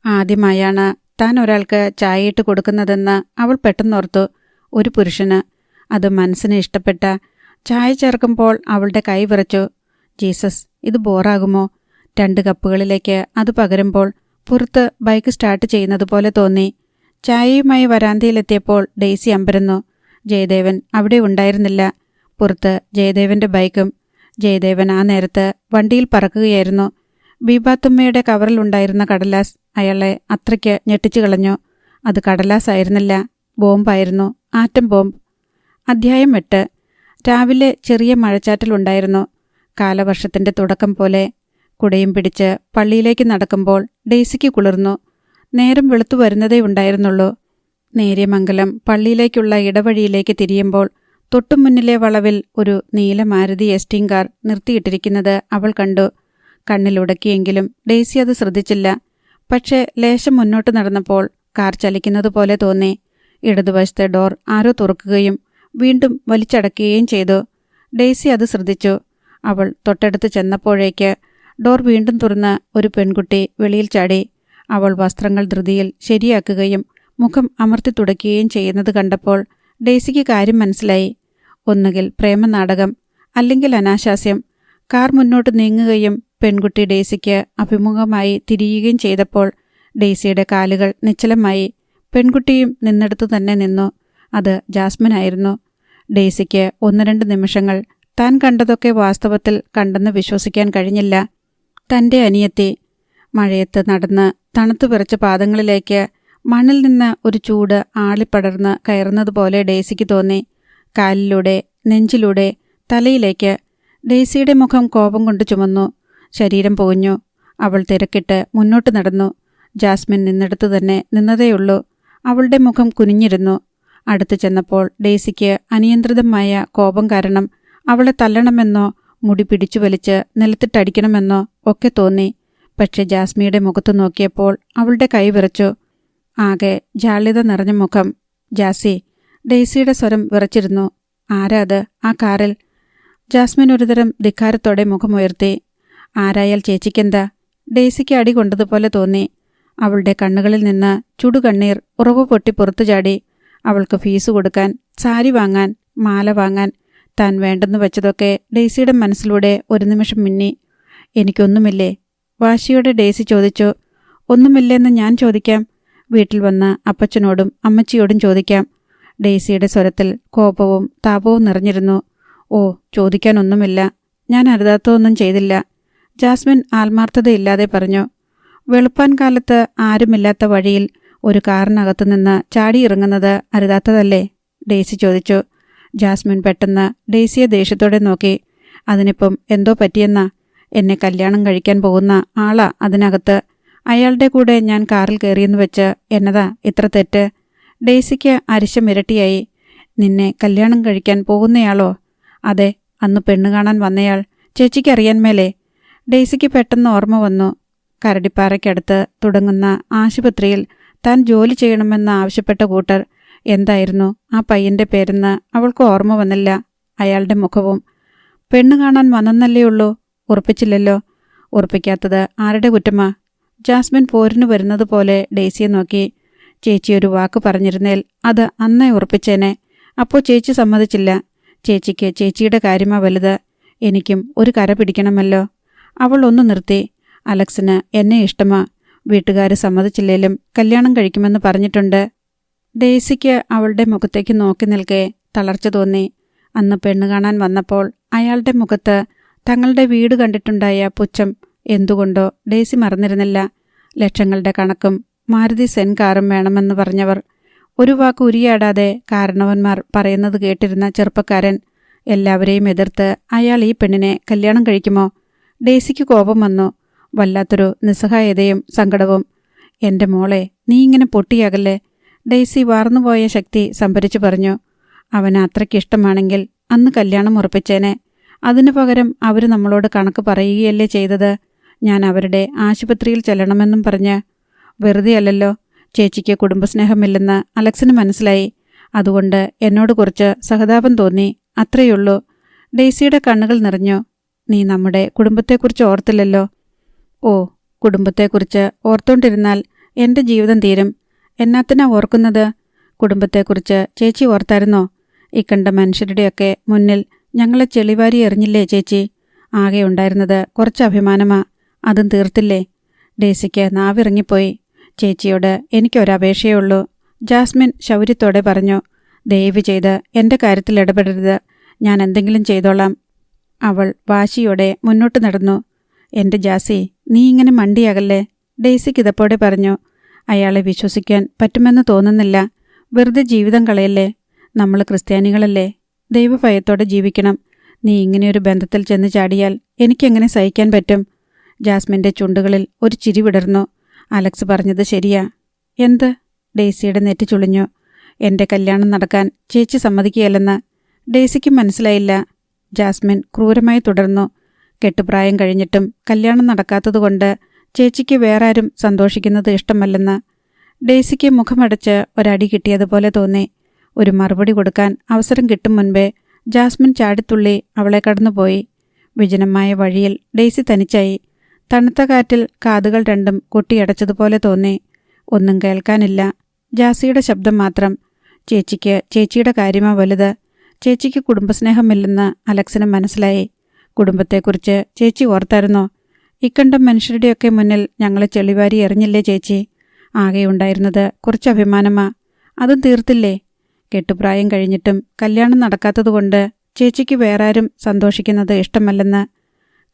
ആദ്യമായാണ് താൻ ഒരാൾക്ക് ചായയിട്ട് കൊടുക്കുന്നതെന്ന് അവൾ പെട്ടെന്നോർത്തു. ഒരു പുരുഷന്. അത് മനസ്സിന് ഇഷ്ടപ്പെട്ട. ചായ ചേർക്കുമ്പോൾ അവളുടെ കൈ വിറച്ചു. ജീസസ്, ഇത് ബോറാകുമോ? 2 കപ്പുകളിലേക്ക് അത് പകരുമ്പോൾ പുറത്ത് ബൈക്ക് സ്റ്റാർട്ട് ചെയ്യുന്നത് പോലെ തോന്നി. ചായയുമായി വരാന്തയിലെത്തിയപ്പോൾ ഡെയ്സി അമ്പരന്നു. ജയദേവൻ അവിടെ ഉണ്ടായിരുന്നില്ല. പുറത്ത് ജയദേവന്റെ ബൈക്കും. ജയദേവൻ ആ നേരത്ത് വണ്ടിയിൽ പറക്കുകയായിരുന്നു. ബീപാത്തുമ്മയുടെ കവറിലുണ്ടായിരുന്ന കടലാസ് അയാളെ അത്രയ്ക്ക് ഞെട്ടിച്ചു കളഞ്ഞു. അത് കടലാസായിരുന്നില്ല, ബോംബായിരുന്നു. Atom bomb. അധ്യായം 8. രാവിലെ ചെറിയ മഴച്ചാറ്റലുണ്ടായിരുന്നു. കാലവർഷത്തിന്റെ തുടക്കം പോലെ. കുടയും പിടിച്ച് പള്ളിയിലേക്ക് നടക്കുമ്പോൾ ഡെയ്സിക്ക് കുളിർന്നു. നേരം വെളുത്തു വരുന്നതേ ഉണ്ടായിരുന്നുള്ളൂ. നേര്യമംഗലം പള്ളിയിലേക്കുള്ള ഇടവഴിയിലേക്ക് തിരിയുമ്പോൾ തൊട്ടുമുന്നിലെ വളവിൽ ഒരു നീല മാരുതി എസ്റ്റിംഗ് കാർ നിർത്തിയിട്ടിരിക്കുന്നത് അവൾ കണ്ടു. കണ്ണിലുടക്കിയെങ്കിലും ഡെയ്സി അത് ശ്രദ്ധിച്ചില്ല. പക്ഷേ ലേശം മുന്നോട്ട് നടന്നപ്പോൾ കാർ ചലിക്കുന്നത് പോലെ തോന്നി. ഇടതുവശത്തെ ഡോർ ആരോ തുറക്കുകയും വീണ്ടും വലിച്ചടക്കുകയും ചെയ്തു. ഡെയ്സി അത് ശ്രദ്ധിച്ചു. അവൾ തൊട്ടടുത്ത് ചെന്നപ്പോഴേക്ക് ഡോർ വീണ്ടും തുറന്ന് ഒരു പെൺകുട്ടി വെളിയിൽ ചാടി. അവൾ വസ്ത്രങ്ങൾ ധൃതിയിൽ ശരിയാക്കുകയും മുഖം അമർത്തി തുടയ്ക്കുകയും ചെയ്യുന്നത് കണ്ടപ്പോൾ ഡെയ്സിക്ക് കാര്യം മനസ്സിലായി. ഒന്നുകിൽ പ്രേമനാടകം, അല്ലെങ്കിൽ അനാശാസ്യം. കാർ മുന്നോട്ട് നീങ്ങുകയും പെൺകുട്ടി ഡെയ്സിക്ക് അഭിമുഖമായി തിരിയുകയും ചെയ്തപ്പോൾ ഡെയ്സിയുടെ കാലുകൾ നിശ്ചലമായി. പെൺകുട്ടിയും നിന്നിടത്തു തന്നെ നിന്നു. അത് ജാസ്മിനായിരുന്നു. ഡെയ്സിക്ക് 1-2 നിമിഷങ്ങൾ താൻ കണ്ടതൊക്കെ വാസ്തവത്തിൽ കണ്ടെന്ന് വിശ്വസിക്കാൻ കഴിഞ്ഞില്ല. തൻ്റെ അനിയത്തി. മഴയത്ത് നടന്ന് തണുത്തു വിറച്ച പാദങ്ങളിലേക്ക് മണ്ണിൽ നിന്ന് ഒരു ചൂട് ആളിപ്പടർന്ന് കയറുന്നതുപോലെ ഡെയ്സിക്ക് തോന്നി. കാലിലൂടെ, നെഞ്ചിലൂടെ, തലയിലേക്ക്. ഡെയ്സിയുടെ മുഖം കോപം കൊണ്ട് ചുമന്നു. ശരീരം പുകഞ്ഞു. അവൾ തിരക്കിട്ട് മുന്നോട്ട് നടന്നു. ജാസ്മിൻ നിന്നിടത്തു തന്നെ നിന്നതേയുള്ളൂ. അവളുടെ മുഖം കുനിഞ്ഞിരുന്നു. അടുത്തു ചെന്നപ്പോൾ ഡെയ്സിക്ക് അനിയന്ത്രിതമായ കോപം കാരണം അവളെ തല്ലണമെന്നോ മുടി പിടിച്ചു വലിച്ച് നിലത്തിട്ടടിക്കണമെന്നോ ഒക്കെ തോന്നി. പക്ഷെ ജാസ്മിയുടെ മുഖത്ത് നോക്കിയപ്പോൾ അവളുടെ കൈ വിറച്ചു. ആകെ ജാള്യത നിറഞ്ഞ മുഖം. ജാസി, ഡെയ്സിയുടെ സ്വരം വിറച്ചിരുന്നു. ആരാ അത് ആ കാറിൽ? ജാസ്മിൻ ഒരുതരം ധിക്കാരത്തോടെ മുഖമുയർത്തി. ആരായാൽ ചേച്ചിക്കെന്താ? ഡെയ്സിക്ക് അടി കൊണ്ടതുപോലെ തോന്നി. അവളുടെ കണ്ണുകളിൽ നിന്ന് ചുടുകണ്ണീർ ഉറവ് പൊട്ടി പുറത്തു ചാടി. അവൾക്ക് ഫീസ് കൊടുക്കാൻ, സാരി വാങ്ങാൻ, മാല വാങ്ങാൻ, താൻ വേണ്ടെന്ന് വെച്ചതൊക്കെ ഡെയ്സിയുടെ മനസ്സിലൂടെ ഒരു നിമിഷം മിന്നി. എനിക്കൊന്നുമില്ലേ? വാശിയോടെ ഡെയ്സി ചോദിച്ചു. ഒന്നുമില്ലെന്ന് ഞാൻ ചോദിക്കാം. വീട്ടിൽ വന്ന് അപ്പച്ചനോടും അമ്മച്ചിയോടും ചോദിക്കാം. ഡെയ്സിയുടെ സ്വരത്തിൽ കോപവും താപവും നിറഞ്ഞിരുന്നു. ഓ, ചോദിക്കാനൊന്നുമില്ല. ഞാൻ അരുതാത്തതൊന്നും ചെയ്തില്ല, ജാസ്മിൻ ആത്മാർത്ഥതയില്ലാതെ പറഞ്ഞു. വെളുപ്പാൻ കാലത്ത് ആരുമില്ലാത്ത വഴിയിൽ ഒരു കാറിനകത്തു നിന്ന് ചാടിയിറങ്ങുന്നത് അരുതാത്തതല്ലേ? ഡെയ്സി ചോദിച്ചു. ജാസ്മിൻ പെട്ടെന്ന് ഡെയ്സിയെ ദേഷ്യത്തോടെ നോക്കി. അതിനിപ്പം എന്തോ പറ്റിയെന്നാ? എന്നെ കല്യാണം കഴിക്കാൻ പോകുന്ന ആളാ അതിനകത്ത്. അയാളുടെ കൂടെ ഞാൻ കാറിൽ കയറിയെന്ന് വെച്ച് എന്നതാ ഇത്ര തെറ്റ്? ഡെയ്സിക്ക് അരിശം ഇരട്ടിയായി. നിന്നെ കല്യാണം കഴിക്കാൻ പോകുന്നയാളോ? അതെ, അന്ന് പെണ്ണു കാണാൻ വന്നയാൾ. ചേച്ചിക്ക് അറിയാൻ മേലേ? ഡെയ്സിക്ക് പെട്ടെന്ന് ഓർമ്മ വന്നു. കരടിപ്പാറയ്ക്കടുത്ത് തുടങ്ങുന്ന ആശുപത്രിയിൽ താൻ ജോലി ചെയ്യണമെന്ന് ആവശ്യപ്പെട്ട കൂട്ടർ. എന്തായിരുന്നു ആ പയ്യന്റെ പേരെന്ന് അവൾക്ക് ഓർമ്മ വന്നില്ല. അയാളുടെ മുഖവും. പെണ്ണു കാണാൻ വന്നെന്നല്ലേയുള്ളൂ, ഉറപ്പിച്ചില്ലല്ലോ. ഉറപ്പിക്കാത്തത് ആരുടെ കുറ്റമാ? ജാസ്മിൻ പോരിനു വരുന്നത് പോലെ ഡെയ്സിയെ നോക്കി. ചേച്ചി ഒരു വാക്ക് പറഞ്ഞിരുന്നേൽ അത് അന്നേ ഉറപ്പിച്ചേനെ. അപ്പോൾ ചേച്ചി സമ്മതിച്ചില്ല. ചേച്ചിക്ക് ചേച്ചിയുടെ കാര്യമാ വലുത്. എനിക്കും ഒരു കര പിടിക്കണമല്ലോ. അവൾ ഒന്ന് നിർത്തി. അലക്സിന് എന്നെ ഇഷ്ടമാ. വീട്ടുകാർ സമ്മതിച്ചില്ലേലും കല്യാണം കഴിക്കുമെന്ന് പറഞ്ഞിട്ടുണ്ട്. ഡെയ്സിക്ക് അവളുടെ മുഖത്തേക്ക് നോക്കി നിൽക്കെ തളർച്ച തോന്നി. അന്ന് പെണ്ണു കാണാൻ വന്നപ്പോൾ അയാളുടെ മുഖത്ത് തങ്ങളുടെ വീട് കണ്ടിട്ടുണ്ടായ പുച്ഛം എന്തുകൊണ്ടോ ഡെയ്സി മറന്നിരുന്നില്ല. ലക്ഷങ്ങളുടെ കണക്കും മാരുതി സെൻ കാറും വേണമെന്ന് പറഞ്ഞവർ. ഒരു വാക്ക് ഉരിയാടാതെ കാരണവന്മാർ പറയുന്നത് കേട്ടിരുന്ന ചെറുപ്പക്കാരൻ. എല്ലാവരെയും എതിർത്ത് അയാൾ ഈ പെണ്ണിനെ കല്യാണം കഴിക്കുമോ? ഡെയ്സിക്ക് കോപം വന്നു. വല്ലാത്തൊരു നിസ്സഹായതയും സങ്കടവും. എൻ്റെ മോളെ, നീ ഇങ്ങനെ പൊട്ടിയാകല്ലേ? ഡെയ്സി വാർന്നുപോയ ശക്തി സംഭരിച്ചു പറഞ്ഞു. അവന് അത്രയ്ക്കിഷ്ടമാണെങ്കിൽ അന്ന് കല്യാണം ഉറപ്പിച്ചേനെ. അതിനു പകരം അവർ നമ്മളോട് കണക്ക് പറയുകയല്ലേ ചെയ്തത്. ഞാൻ അവരുടെ ആശുപത്രിയിൽ ചെല്ലണമെന്നും പറഞ്ഞ്. വെറുതെ അല്ലല്ലോ. ചേച്ചിക്ക് കുടുംബസ്നേഹമില്ലെന്ന് അലക്സിന് മനസ്സിലായി. അതുകൊണ്ട് എന്നോട് കുറച്ച് സഹതാപം തോന്നി, അത്രയുള്ളൂ. ഡെയ്സിയുടെ കണ്ണുകൾ നിറഞ്ഞു. നീ നമ്മുടെ കുടുംബത്തെക്കുറിച്ച് ഓർത്തില്ലല്ലോ. ഓ, കുടുംബത്തെക്കുറിച്ച് ഓർത്തോണ്ടിരുന്നാൽ എൻ്റെ ജീവിതം തീരും. എന്നാത്തിനാ ഓർക്കുന്നത്? കുടുംബത്തെക്കുറിച്ച് ചേച്ചി ഓർത്തായിരുന്നോ? ഇക്കണ്ട മനുഷ്യരുടെയൊക്കെ മുന്നിൽ ഞങ്ങളെ ചെളിവാരി എറിഞ്ഞില്ലേ ചേച്ചി? ആകെ ഉണ്ടായിരുന്നത് കുറച്ച് അഭിമാനമാ. അതും തീർത്തില്ലേ? ഡെയ്സിക്ക് നാവിറങ്ങിപ്പോയി. ചേച്ചിയോട് എനിക്കൊരപേക്ഷയേ ഉള്ളൂ, ജാസ്മിൻ ശൗര്യത്തോടെ പറഞ്ഞു. ദയവ് ചെയ്ത് എൻ്റെ കാര്യത്തിൽ ഇടപെടരുത്. ഞാൻ എന്തെങ്കിലും ചെയ്തോളാം. അവൾ വാശിയോടെ മുന്നോട്ട് നടന്നു. എൻ്റെ ജാസി, നീ ഇങ്ങനെ മണ്ടിയാകല്ലേ? ഡെയ്സി കിതപ്പോടെ പറഞ്ഞു. അയാളെ വിശ്വസിക്കാൻ പറ്റുമെന്ന് തോന്നുന്നില്ല. വെറുതെ ജീവിതം കളയല്ലേ. നമ്മൾ ക്രിസ്ത്യാനികളല്ലേ? ദൈവഭയത്തോടെ ജീവിക്കണം. നീ ഇങ്ങനെയൊരു ബന്ധത്തിൽ ചെന്ന് ചാടിയാൽ എനിക്കെങ്ങനെ സഹിക്കാൻ പറ്റും? ജാസ്മിൻ്റെ ചുണ്ടുകളിൽ ഒരു ചിരി വിടർന്നു. അലക്സ് പറഞ്ഞത് ശരിയാ. എന്ത്? ഡെയ്സിയുടെ നെറ്റി ചുളിഞ്ഞു. എൻ്റെ കല്യാണം നടക്കാൻ ചേച്ചി സമ്മതിക്കുകയല്ലെന്ന്. ഡെയ്സിക്ക് മനസ്സിലായില്ല. ജാസ്മിൻ ക്രൂരമായി തുടർന്നു. കെട്ടുപ്രായം കഴിഞ്ഞിട്ടും കല്യാണം നടക്കാത്തതുകൊണ്ട് ചേച്ചിക്ക് വേറാരും സന്തോഷിക്കുന്നത് ഇഷ്ടമല്ലെന്ന്. ഡെയ്സിക്ക് മുഖമടച്ച് ഒരടി കിട്ടിയതുപോലെ തോന്നി. ഒരു മറുപടി കൊടുക്കാൻ അവസരം കിട്ടും മുൻപേ ജാസ്മിൻ ചാടിത്തുള്ളി അവളെ കടന്നുപോയി. വിജനമായ വഴിയിൽ ഡെയ്സി തനിച്ചായി. തണുത്ത കാറ്റിൽ കാതുകൾ രണ്ടും കൊട്ടിയടച്ചതുപോലെ തോന്നി. ഒന്നും കേൾക്കാനില്ല. ജാസിയുടെ ശബ്ദം മാത്രം. ചേച്ചിക്ക് ചേച്ചിയുടെ കാര്യമാ വലുത്. ചേച്ചിക്ക് കുടുംബസ്നേഹമില്ലെന്ന് അലക്സിന് മനസ്സിലായി. കുടുംബത്തെക്കുറിച്ച് ചേച്ചി ഓർത്തായിരുന്നോ? ഇക്കണ്ടം മനുഷ്യരുടെയൊക്കെ മുന്നിൽ ഞങ്ങളെ ചെളിവാരി എറിഞ്ഞില്ലേ ചേച്ചി? ആകെയുണ്ടായിരുന്നത് കുറച്ച് അഭിമാനമാ. അതും തീർത്തില്ലേ? കെട്ടുപ്രായം കഴിഞ്ഞിട്ടും കല്യാണം നടക്കാത്തതുകൊണ്ട് ചേച്ചിക്ക് വേറാരും സന്തോഷിക്കുന്നത് ഇഷ്ടമല്ലെന്ന്.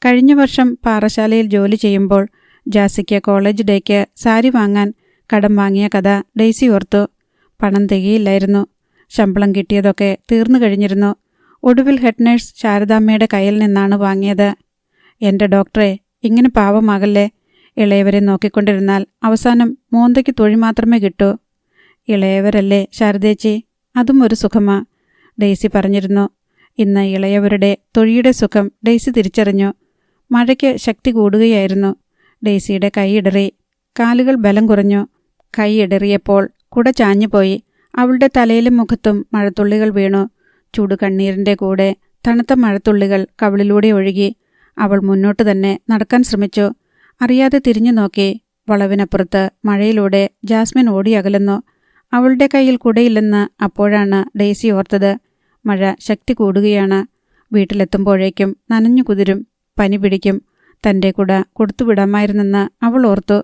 കഴിഞ്ഞ വർഷം പാറശാലയിൽ ജോലി ചെയ്യുമ്പോൾ ജാസിക്ക് കോളേജ് ഡേക്ക് സാരി വാങ്ങാൻ കടം വാങ്ങിയ കഥ ഡെയ്സി ഓർത്തു. പണം തികയില്ലായിരുന്നു. ശമ്പളം കിട്ടിയതൊക്കെ തീർന്നു കഴിഞ്ഞിരുന്നു. ഒടുവിൽ ഹെഡ് നേഴ്സ് ശാരദാമ്മയുടെ കയ്യിൽ നിന്നാണ് വാങ്ങിയത്. എൻ്റെ ഡോക്ടറെ, ഇങ്ങനെ പാവമാകല്ലേ. ഇളയവരെ നോക്കിക്കൊണ്ടിരുന്നാൽ അവസാനം മോന്തയ്ക്ക് തൊഴി മാത്രമേ കിട്ടൂ. ഇളയവരല്ലേ ശാരദേച്ചി, അതും ഒരു സുഖമാ. ഡെയ്സി പറഞ്ഞിരുന്നു. ഇന്ന് ഇളയവരുടെ തൊഴിയുടെ സുഖം ഡെയ്സി തിരിച്ചറിഞ്ഞു. മഴയ്ക്ക് ശക്തി കൂടുകയായിരുന്നു. ഡെയ്സിയുടെ കൈയിടറി. കാലുകൾ ബലം കുറഞ്ഞു. കൈയിടറിയപ്പോൾ കുട ചാഞ്ഞുപോയി. അവളുടെ തലയിലും മുഖത്തും മഴത്തുള്ളികൾ വീണു. ചൂടുകണ്ണീരിൻ്റെ കൂടെ തണുത്ത മഴത്തുള്ളികൾ കവിളിലൂടെ ഒഴുകി. അവൾ മുന്നോട്ട് തന്നെ നടക്കാൻ ശ്രമിച്ചു. അറിയാതെ തിരിഞ്ഞു നോക്കി. വളവിനപ്പുറത്ത് മഴയിലൂടെ ജാസ്മിൻ ഓടി അകലുന്നു. അവളുടെ കയ്യിൽ കുടയില്ലെന്ന് അപ്പോഴാണ് ഡെയ്സി ഓർത്തത്. മഴ ശക്തി കൂടുകയാണ്. വീട്ടിലെത്തുമ്പോഴേക്കും നനഞ്ഞു കുതിരും, പനി പിടിക്കും. തൻ്റെ കുട കൊടുത്തുവിടാമായിരുന്നെന്ന് അവൾ ഓർത്തു.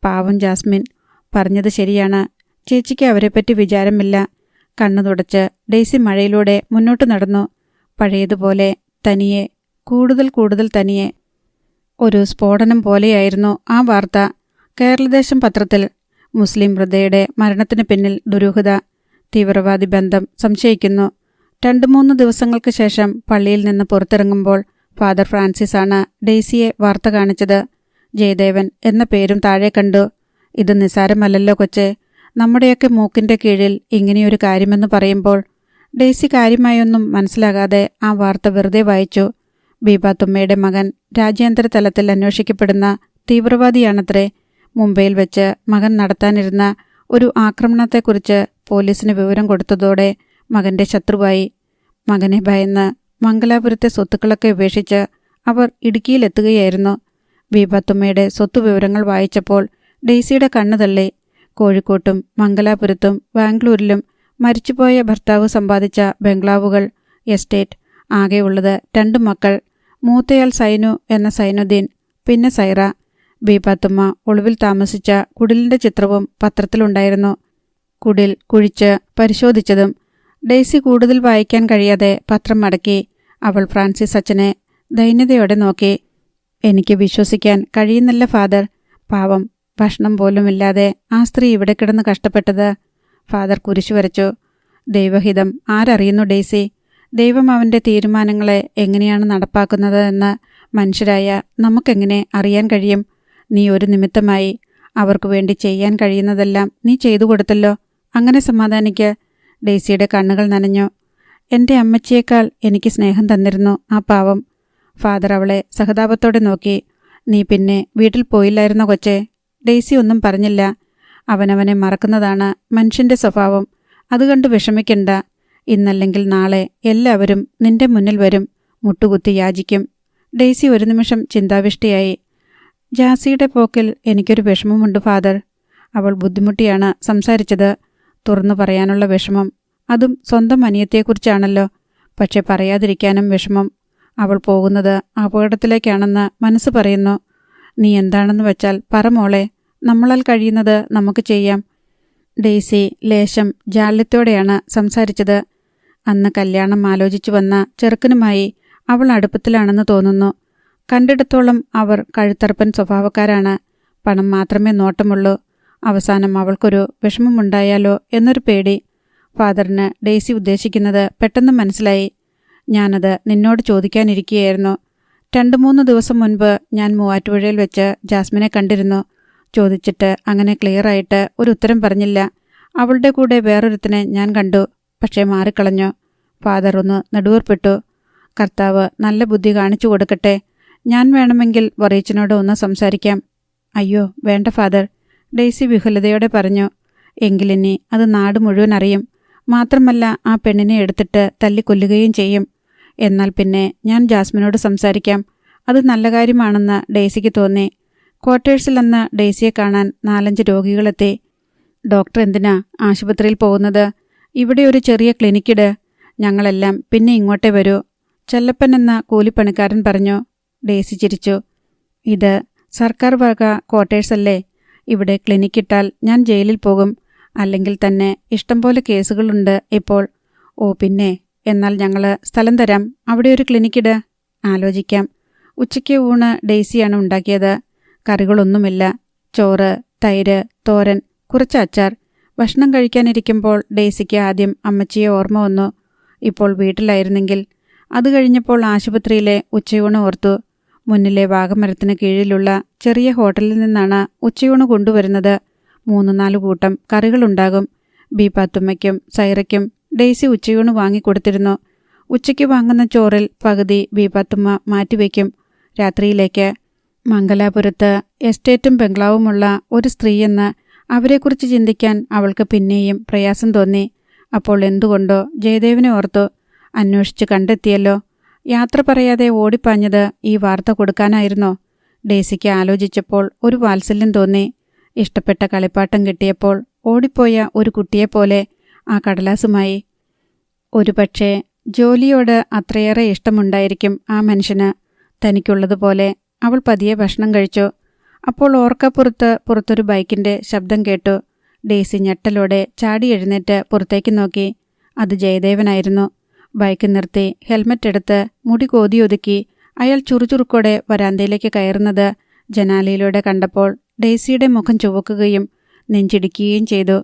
പാവം ജാസ്മിൻ. പറഞ്ഞത് ശരിയാണ്. ചേച്ചിക്ക് അവരെപ്പറ്റി വിചാരമില്ല. കണ്ണു തുടച്ച് ഡെയ്സി മഴയിലൂടെ മുന്നോട്ട് നടന്നു. പഴയതുപോലെ തനിയെ, കൂടുതൽ തനിയെ. ഒരു സ്ഫോടനം പോലെയായിരുന്നു ആ വാർത്ത. കേരളദേശം പത്രത്തിൽ മുസ്ലിം വൃദ്ധയുടെ മരണത്തിന് പിന്നിൽ ദുരൂഹത. തീവ്രവാദി ബന്ധം സംശയിക്കുന്നു. 2-3 ദിവസങ്ങൾക്ക് ശേഷം പള്ളിയിൽ നിന്ന് പുറത്തിറങ്ങുമ്പോൾ ഫാദർ ഫ്രാൻസിസ് ആണ് ഡെയ്സിയെ വാർത്ത കാണിച്ചത്. ജയദേവൻ എന്ന പേരും താഴെ കണ്ടു. ഇത് നിസ്സാരമല്ലല്ലോ കൊച്ചെ. നമ്മുടെയൊക്കെ മൂക്കിൻ്റെ കീഴിൽ ഇങ്ങനെയൊരു കാര്യമെന്ന് പറയുമ്പോൾ. ഡെയ്സി കാര്യമായൊന്നും മനസ്സിലാകാതെ ആ വാർത്ത വെറുതെ വായിച്ചു. ബീബാത്തുമ്മയുടെ മകൻ രാജ്യാന്തര തലത്തിൽ അന്വേഷിക്കപ്പെടുന്ന തീവ്രവാദിയാണത്രേ. മുംബൈയിൽ വെച്ച് മകൻ നടത്താനിരുന്ന ഒരു ആക്രമണത്തെക്കുറിച്ച് പോലീസിന് വിവരം കൊടുത്തതോടെ മകൻ്റെ ശത്രുവായി. മകനെ ഭയന്ന് മംഗലാപുരത്തെ സ്വത്തുക്കളൊക്കെ ഉപേക്ഷിച്ച് അവർ ഇടുക്കിയിലെത്തുകയായിരുന്നു. ബീബാത്തുമ്മയുടെ സ്വത്തുവിവരങ്ങൾ വായിച്ചപ്പോൾ ഡെയ്സിയുടെ കണ്ണു തള്ളി. കോഴിക്കോട്ടും മംഗലാപുരത്തും ബാംഗ്ലൂരിലും മരിച്ചുപോയ ഭർത്താവ് സമ്പാദിച്ച ബംഗ്ലാവുകൾ, എസ്റ്റേറ്റ്, ആകെയുള്ളത് 2 മക്കൾ. മൂത്തയാൾ സൈനു എന്ന സൈനുദ്ദീൻ, പിന്നെ സൈറ. ബീബാത്തുമ്മ ഒളിവിൽ താമസിച്ച കുടിലിൻ്റെ ചിത്രവും പത്രത്തിലുണ്ടായിരുന്നു. കുടിൽ കുഴിച്ച് പരിശോധിച്ചതും. ഡെയ്സി കൂടുതൽ വായിക്കാൻ കഴിയാതെ പത്രം മടക്കി. അവൾ ഫ്രാൻസിസ് അച്ഛനെ ദൈന്യതയോടെ നോക്കി. എനിക്ക് വിശ്വസിക്കാൻ കഴിയുന്നില്ല ഫാദർ. പാവം, ഭക്ഷണം പോലുമില്ലാതെ ആ സ്ത്രീ ഇവിടെ കിടന്ന് കഷ്ടപ്പെട്ടത്. ഫാദർ കുരിശു വരച്ചു. ദൈവഹിതം ആരറിയുന്നു ഡെയ്സി? ദൈവം അവൻ്റെ തീരുമാനങ്ങളെ എങ്ങനെയാണ് നടപ്പാക്കുന്നത് എന്ന് മനുഷ്യരായ നമുക്കെങ്ങനെ അറിയാൻ കഴിയും? നീ ഒരു നിമിത്തമായി. അവർക്ക് വേണ്ടി ചെയ്യാൻ കഴിയുന്നതെല്ലാം നീ ചെയ്തു കൊടുത്തല്ലോ. അങ്ങനെ സമാധാനിക്ക്. ഡെയ്സിയുടെ കണ്ണുകൾ നനഞ്ഞു. എൻ്റെ അമ്മച്ചിയേക്കാൾ എനിക്ക് സ്നേഹം തന്നിരുന്നു ആ പാവം. ഫാദർ അവളെ സഹതാപത്തോടെ നോക്കി. നീ പിന്നെ വീട്ടിൽ പോയില്ലായിരുന്നോ കൊച്ചേ? ഡെയ്സി ഒന്നും പറഞ്ഞില്ല. അവനവനെ മറക്കുന്നതാണ് മനുഷ്യൻ്റെ സ്വഭാവം. അതുകണ്ട് വിഷമിക്കണ്ട. ഇന്നല്ലെങ്കിൽ നാളെ എല്ലാവരും നിന്റെ മുന്നിൽ വരും, മുട്ടുകുത്തി യാചിക്കും. ഡെയ്സി ഒരു നിമിഷം ചിന്താവിഷ്ടയായി. ജാസിയുടെ പോക്കിൽ എനിക്കൊരു വിഷമമുണ്ട് ഫാദർ. അവൾ ബുദ്ധിമുട്ടിയാണ് സംസാരിച്ചത്. തുറന്നു പറയാനുള്ള വിഷമം. അതും സ്വന്തം അനിയത്തെക്കുറിച്ചാണല്ലോ. പക്ഷെ പറയാതിരിക്കാനും വിഷമം. അവൾ പോകുന്നത് അപകടത്തിലേക്കാണെന്ന് മനസ്സ് പറയുന്നു. നീ എന്താണെന്ന് വെച്ചാൽ പറ മോളെ. നമ്മളാൽ കഴിയുന്നത് നമുക്ക് ചെയ്യാം. ഡെയ്സി ലേശം ജാള്യത്തോടെയാണ് സംസാരിച്ചത്. അന്ന് കല്യാണം ആലോചിച്ചു വന്ന ചെറുക്കനുമായി അവൾ അടുപ്പത്തിലാണെന്ന് തോന്നുന്നു. കണ്ടിടത്തോളം അവർ കഴുത്തറപ്പൻ സ്വഭാവക്കാരാണ്. പണം മാത്രമേ നോട്ടമുള്ളൂ. അവസാനം അവൾക്കൊരു വിഷമമുണ്ടായാലോ എന്നൊരു പേടി. ഫാദറിന് ഡെയ്സി ഉദ്ദേശിക്കുന്നത് പെട്ടെന്ന് മനസ്സിലായി. ഞാനത് നിന്നോട് ചോദിക്കാനിരിക്കുകയായിരുന്നു. 2-3 ദിവസം മുൻപ് ഞാൻ മൂവാറ്റുപുഴയിൽ വെച്ച് ജാസ്മിനെ കണ്ടിരുന്നു. ചോദിച്ചിട്ട് അങ്ങനെ ക്ലിയറായിട്ട് ഒരു ഉത്തരം പറഞ്ഞില്ല. അവളുടെ കൂടെ വേറൊരുത്തനെ ഞാൻ കണ്ടു. പക്ഷേ മാറിക്കളഞ്ഞു. ഫാദർ ഒന്ന് നെടുവേർപ്പെട്ടു. കർത്താവ് നല്ല ബുദ്ധി കാണിച്ചു കൊടുക്കട്ടെ. ഞാൻ വേണമെങ്കിൽ വറീച്ചനോട് ഒന്ന് സംസാരിക്കാം. അയ്യോ വേണ്ട ഫാദർ, ഡെയ്സി വിഹുലതയോടെ പറഞ്ഞു. എങ്കിലിനി അത് നാട് മുഴുവൻ അറിയും. മാത്രമല്ല ആ പെണ്ണിനെ എടുത്തിട്ട് തല്ലിക്കൊല്ലുകയും ചെയ്യും. എന്നാൽ പിന്നെ ഞാൻ ജാസ്മിനോട് സംസാരിക്കാം. അത് നല്ല കാര്യമാണെന്ന് ഡെയ്സിക്ക് തോന്നി. ക്വാർട്ടേഴ്സിൽ അന്ന് ഡെയ്സിയെ കാണാൻ 4-5 രോഗികളെത്തി. ഡോക്ടർ എന്തിനാ ആശുപത്രിയിൽ പോകുന്നത്? ഇവിടെ ഒരു ചെറിയ ക്ലിനിക്കിട്. ഞങ്ങളെല്ലാം പിന്നെ ഇങ്ങോട്ടേ വരൂ. ചെല്ലപ്പൻ എന്ന കൂലിപ്പണിക്കാരൻ പറഞ്ഞു. ഡെയ്സി ചിരിച്ചു. ഇത് സർക്കാർ വക ക്വാർട്ടേഴ്സല്ലേ? ഇവിടെ ക്ലിനിക്കിട്ടാൽ ഞാൻ ജയിലിൽ പോകും. അല്ലെങ്കിൽ തന്നെ ഇഷ്ടംപോലെ കേസുകളുണ്ട് ഇപ്പോൾ. ഓ പിന്നെ, എന്നാൽ ഞങ്ങൾ സ്ഥലം തരാം. അവിടെ ഒരു ക്ലിനിക്കിട്. ആലോചിക്കാം. ഉച്ചയ്ക്ക് ഊണ് ഡെയ്സിയാണ് ഉണ്ടാക്കിയത്. കറികളൊന്നുമില്ല. ചോറ്, തൈര്, തോരൻ, കുറച്ച് അച്ചാർ. ഭക്ഷണം കഴിക്കാനിരിക്കുമ്പോൾ ഡെയ്സിക്ക് ആദ്യം അമ്മച്ചിയെ ഓർമ്മ വന്നു. ഇപ്പോൾ വീട്ടിലായിരുന്നെങ്കിൽ. അത് കഴിഞ്ഞപ്പോൾ ആശുപത്രിയിലെ ഉച്ചയൂണ് ഓർത്തു. മുന്നിലെ വാഗമരത്തിന് കീഴിലുള്ള ചെറിയ ഹോട്ടലിൽ നിന്നാണ് ഉച്ചയൂണ് കൊണ്ടുവരുന്നത്. 3-4 കൂട്ടം കറികളുണ്ടാകും. ബീപാത്തുമ്മയ്ക്കും സൈറയ്ക്കും ഡെയ്സി ഉച്ചയൂണ് വാങ്ങിക്കൊടുത്തിരുന്നു. ഉച്ചയ്ക്ക് വാങ്ങുന്ന ചോറിൽ പകുതി ബീപാത്തുമ്മ മാറ്റിവെക്കും രാത്രിയിലേക്ക്. മംഗലാപുരത്ത് എസ്റ്റേറ്റും ബംഗ്ലാവുമുള്ള ഒരു സ്ത്രീയെന്ന് അവരെക്കുറിച്ച് ചിന്തിക്കാൻ അവൾക്ക് പിന്നെയും പ്രയാസം തോന്നി. അപ്പോൾ എന്തുകൊണ്ടോ ജയദേവനെ ഓർത്തു. അന്വേഷിച്ച് കണ്ടെത്തിയല്ലോ. യാത്ര പറയാതെ ഓടിപ്പാഞ്ഞത് ഈ വാർത്ത കൊടുക്കാനായിരുന്നോ? ഡേസിക്ക് ആലോചിച്ചപ്പോൾ ഒരു വാത്സല്യം തോന്നി. ഇഷ്ടപ്പെട്ട കളിപ്പാട്ടം കിട്ടിയപ്പോൾ ഓടിപ്പോയ ഒരു കുട്ടിയെപ്പോലെ ആ കടലാസുമായി. ഒരുപക്ഷേ ജോലിയോട് അത്രയേറെ ഇഷ്ടമുണ്ടായിരിക്കും ആ മനുഷ്യന്. തനിക്കുള്ളതുപോലെ അവൾ പതിയെ ഭക്ഷണം കഴിച്ചു. അപ്പോൾ പുറത്തൊരു ബൈക്കിൻ്റെ ശബ്ദം കേട്ടു. ഡേസി ഞെട്ടലോടെ ചാടി എഴുന്നേറ്റ് പുറത്തേക്ക് നോക്കി. അത് ജയദേവനായിരുന്നു. ബൈക്ക് നിർത്തി ഹെൽമറ്റ് എടുത്ത് മുടി കോതിയൊതുക്കി അയാൾ ചുറുചുറുക്കോടെ വരാന്തയിലേക്ക് കയറുന്നത് ജനാലയിലൂടെ കണ്ടപ്പോൾ ഡേസിയുടെ മുഖം ചുവക്കുകയും നെഞ്ചിടിക്കുകയും ചെയ്തു.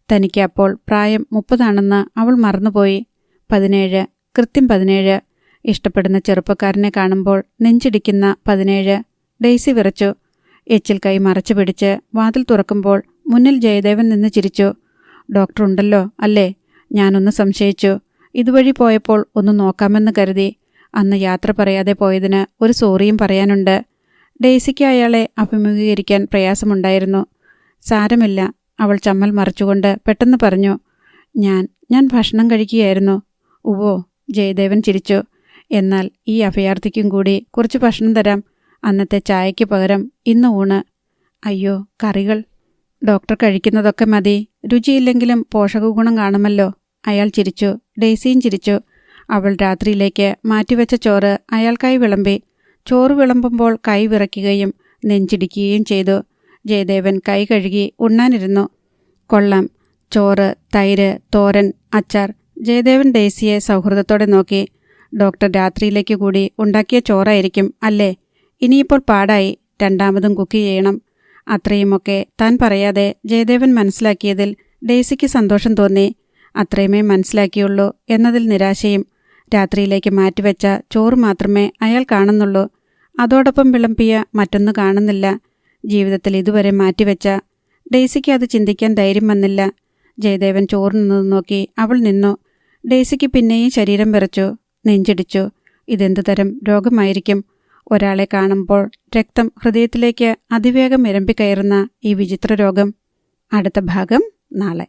തനിക്ക് അപ്പോൾ പ്രായം 30 അവൾ മറന്നുപോയി. 17, കൃത്യം 17. ഇഷ്ടപ്പെടുന്ന ചെറുപ്പക്കാരനെ കാണുമ്പോൾ നെഞ്ചിടിക്കുന്ന 17. ഡേസി വിറച്ചു. എച്ചിൽ കൈ മറച്ചു പിടിച്ച് വാതിൽ തുറക്കുമ്പോൾ മുന്നിൽ ജയദേവൻ നിന്ന് ചിരിച്ചു. ഡോക്ടർ ഉണ്ടല്ലോ അല്ലേ? ഞാനൊന്ന് സംശയിച്ചു. ഇതുവഴി പോയപ്പോൾ ഒന്ന് നോക്കാമെന്ന് കരുതി. അന്ന് യാത്ര പറയാതെ പോയതിന് ഒരു സോറിയും പറയാനുണ്ട്. ഡേസിക്ക് അയാളെ അഭിമുഖീകരിക്കാൻ പ്രയാസമുണ്ടായിരുന്നു. സാരമില്ല, അവൾ ചമ്മൽ മറിച്ചുകൊണ്ട് പെട്ടെന്ന് പറഞ്ഞു. ഞാൻ ഭക്ഷണം കഴിക്കുകയായിരുന്നു. ഉവ്വോ, ജയദേവൻ ചിരിച്ചു. എന്നാൽ ഈ അഭയാർത്ഥിക്കും കൂടി കുറച്ച് ഭക്ഷണം തരാം. അന്നത്തെ ചായയ്ക്ക് പകരം ഇന്ന് ഊണ്. അയ്യോ, കറികൾ. ഡോക്ടർ കഴിക്കുന്നതൊക്കെ മതി. രുചിയില്ലെങ്കിലും പോഷകഗുണം കാണുമല്ലോ. അയാൾ ചിരിച്ചു. ഡേസിയും ചിരിച്ചു. അവൾ രാത്രിയിലേക്ക് മാറ്റിവെച്ച ചോറ് അയാൾക്കായി വിളമ്പി. ചോറ് വിളമ്പുമ്പോൾ കൈ വിറയ്ക്കുകയും നെഞ്ചിടിക്കുകയും ചെയ്തു. ജയദേവൻ കൈ കഴുകി ഉണ്ണാനിരുന്നു. കൊള്ളാം. ചോറ്, തൈര്, തോരൻ, അച്ചാർ. ജയദേവൻ ഡേസിയെ സൗഹൃദത്തോടെ നോക്കി. ഡോക്ടർ രാത്രിയിലേക്ക് കൂടി ഉണ്ടാക്കിയ ചോറായിരിക്കും അല്ലേ? ഇനിയിപ്പോൾ പാടായി. രണ്ടാമതും കുക്ക് ചെയ്യണം. അത്രയുമൊക്കെ താൻ പറയാതെ ജയദേവൻ മനസ്സിലാക്കിയതിൽ ഡേസിക്ക് സന്തോഷം തോന്നി. അത്രയുമേ മനസ്സിലാക്കിയുള്ളൂ എന്നതിൽ നിരാശയും. രാത്രിയിലേക്ക് മാറ്റിവെച്ച ചോറ് മാത്രമേ അയാൾ കാണുന്നുള്ളൂ. അതോടൊപ്പം വിളമ്പിയ മറ്റൊന്ന് കാണുന്നില്ല. ജീവിതത്തിൽ ഇതുവരെ മാറ്റിവെച്ച. ഡേസിക്ക് അത് ചിന്തിക്കാൻ ധൈര്യം വന്നില്ല. ജയദേവൻ ചോറ് നിന്നത് നോക്കി അവൾ നിന്നു. ഡേസിക്ക് പിന്നെയും ശരീരം വിറച്ചു, നെഞ്ചിടിച്ചു. ഇതെന്തു തരം രോഗമായിരിക്കും? ഒരാളെ കാണുമ്പോൾ രക്തം ഹൃദയത്തിലേക്ക് അതിവേഗം ഇരമ്പിക്കയറുന്ന ഈ വിചിത്ര രോഗം. അടുത്ത ഭാഗം നാളെ.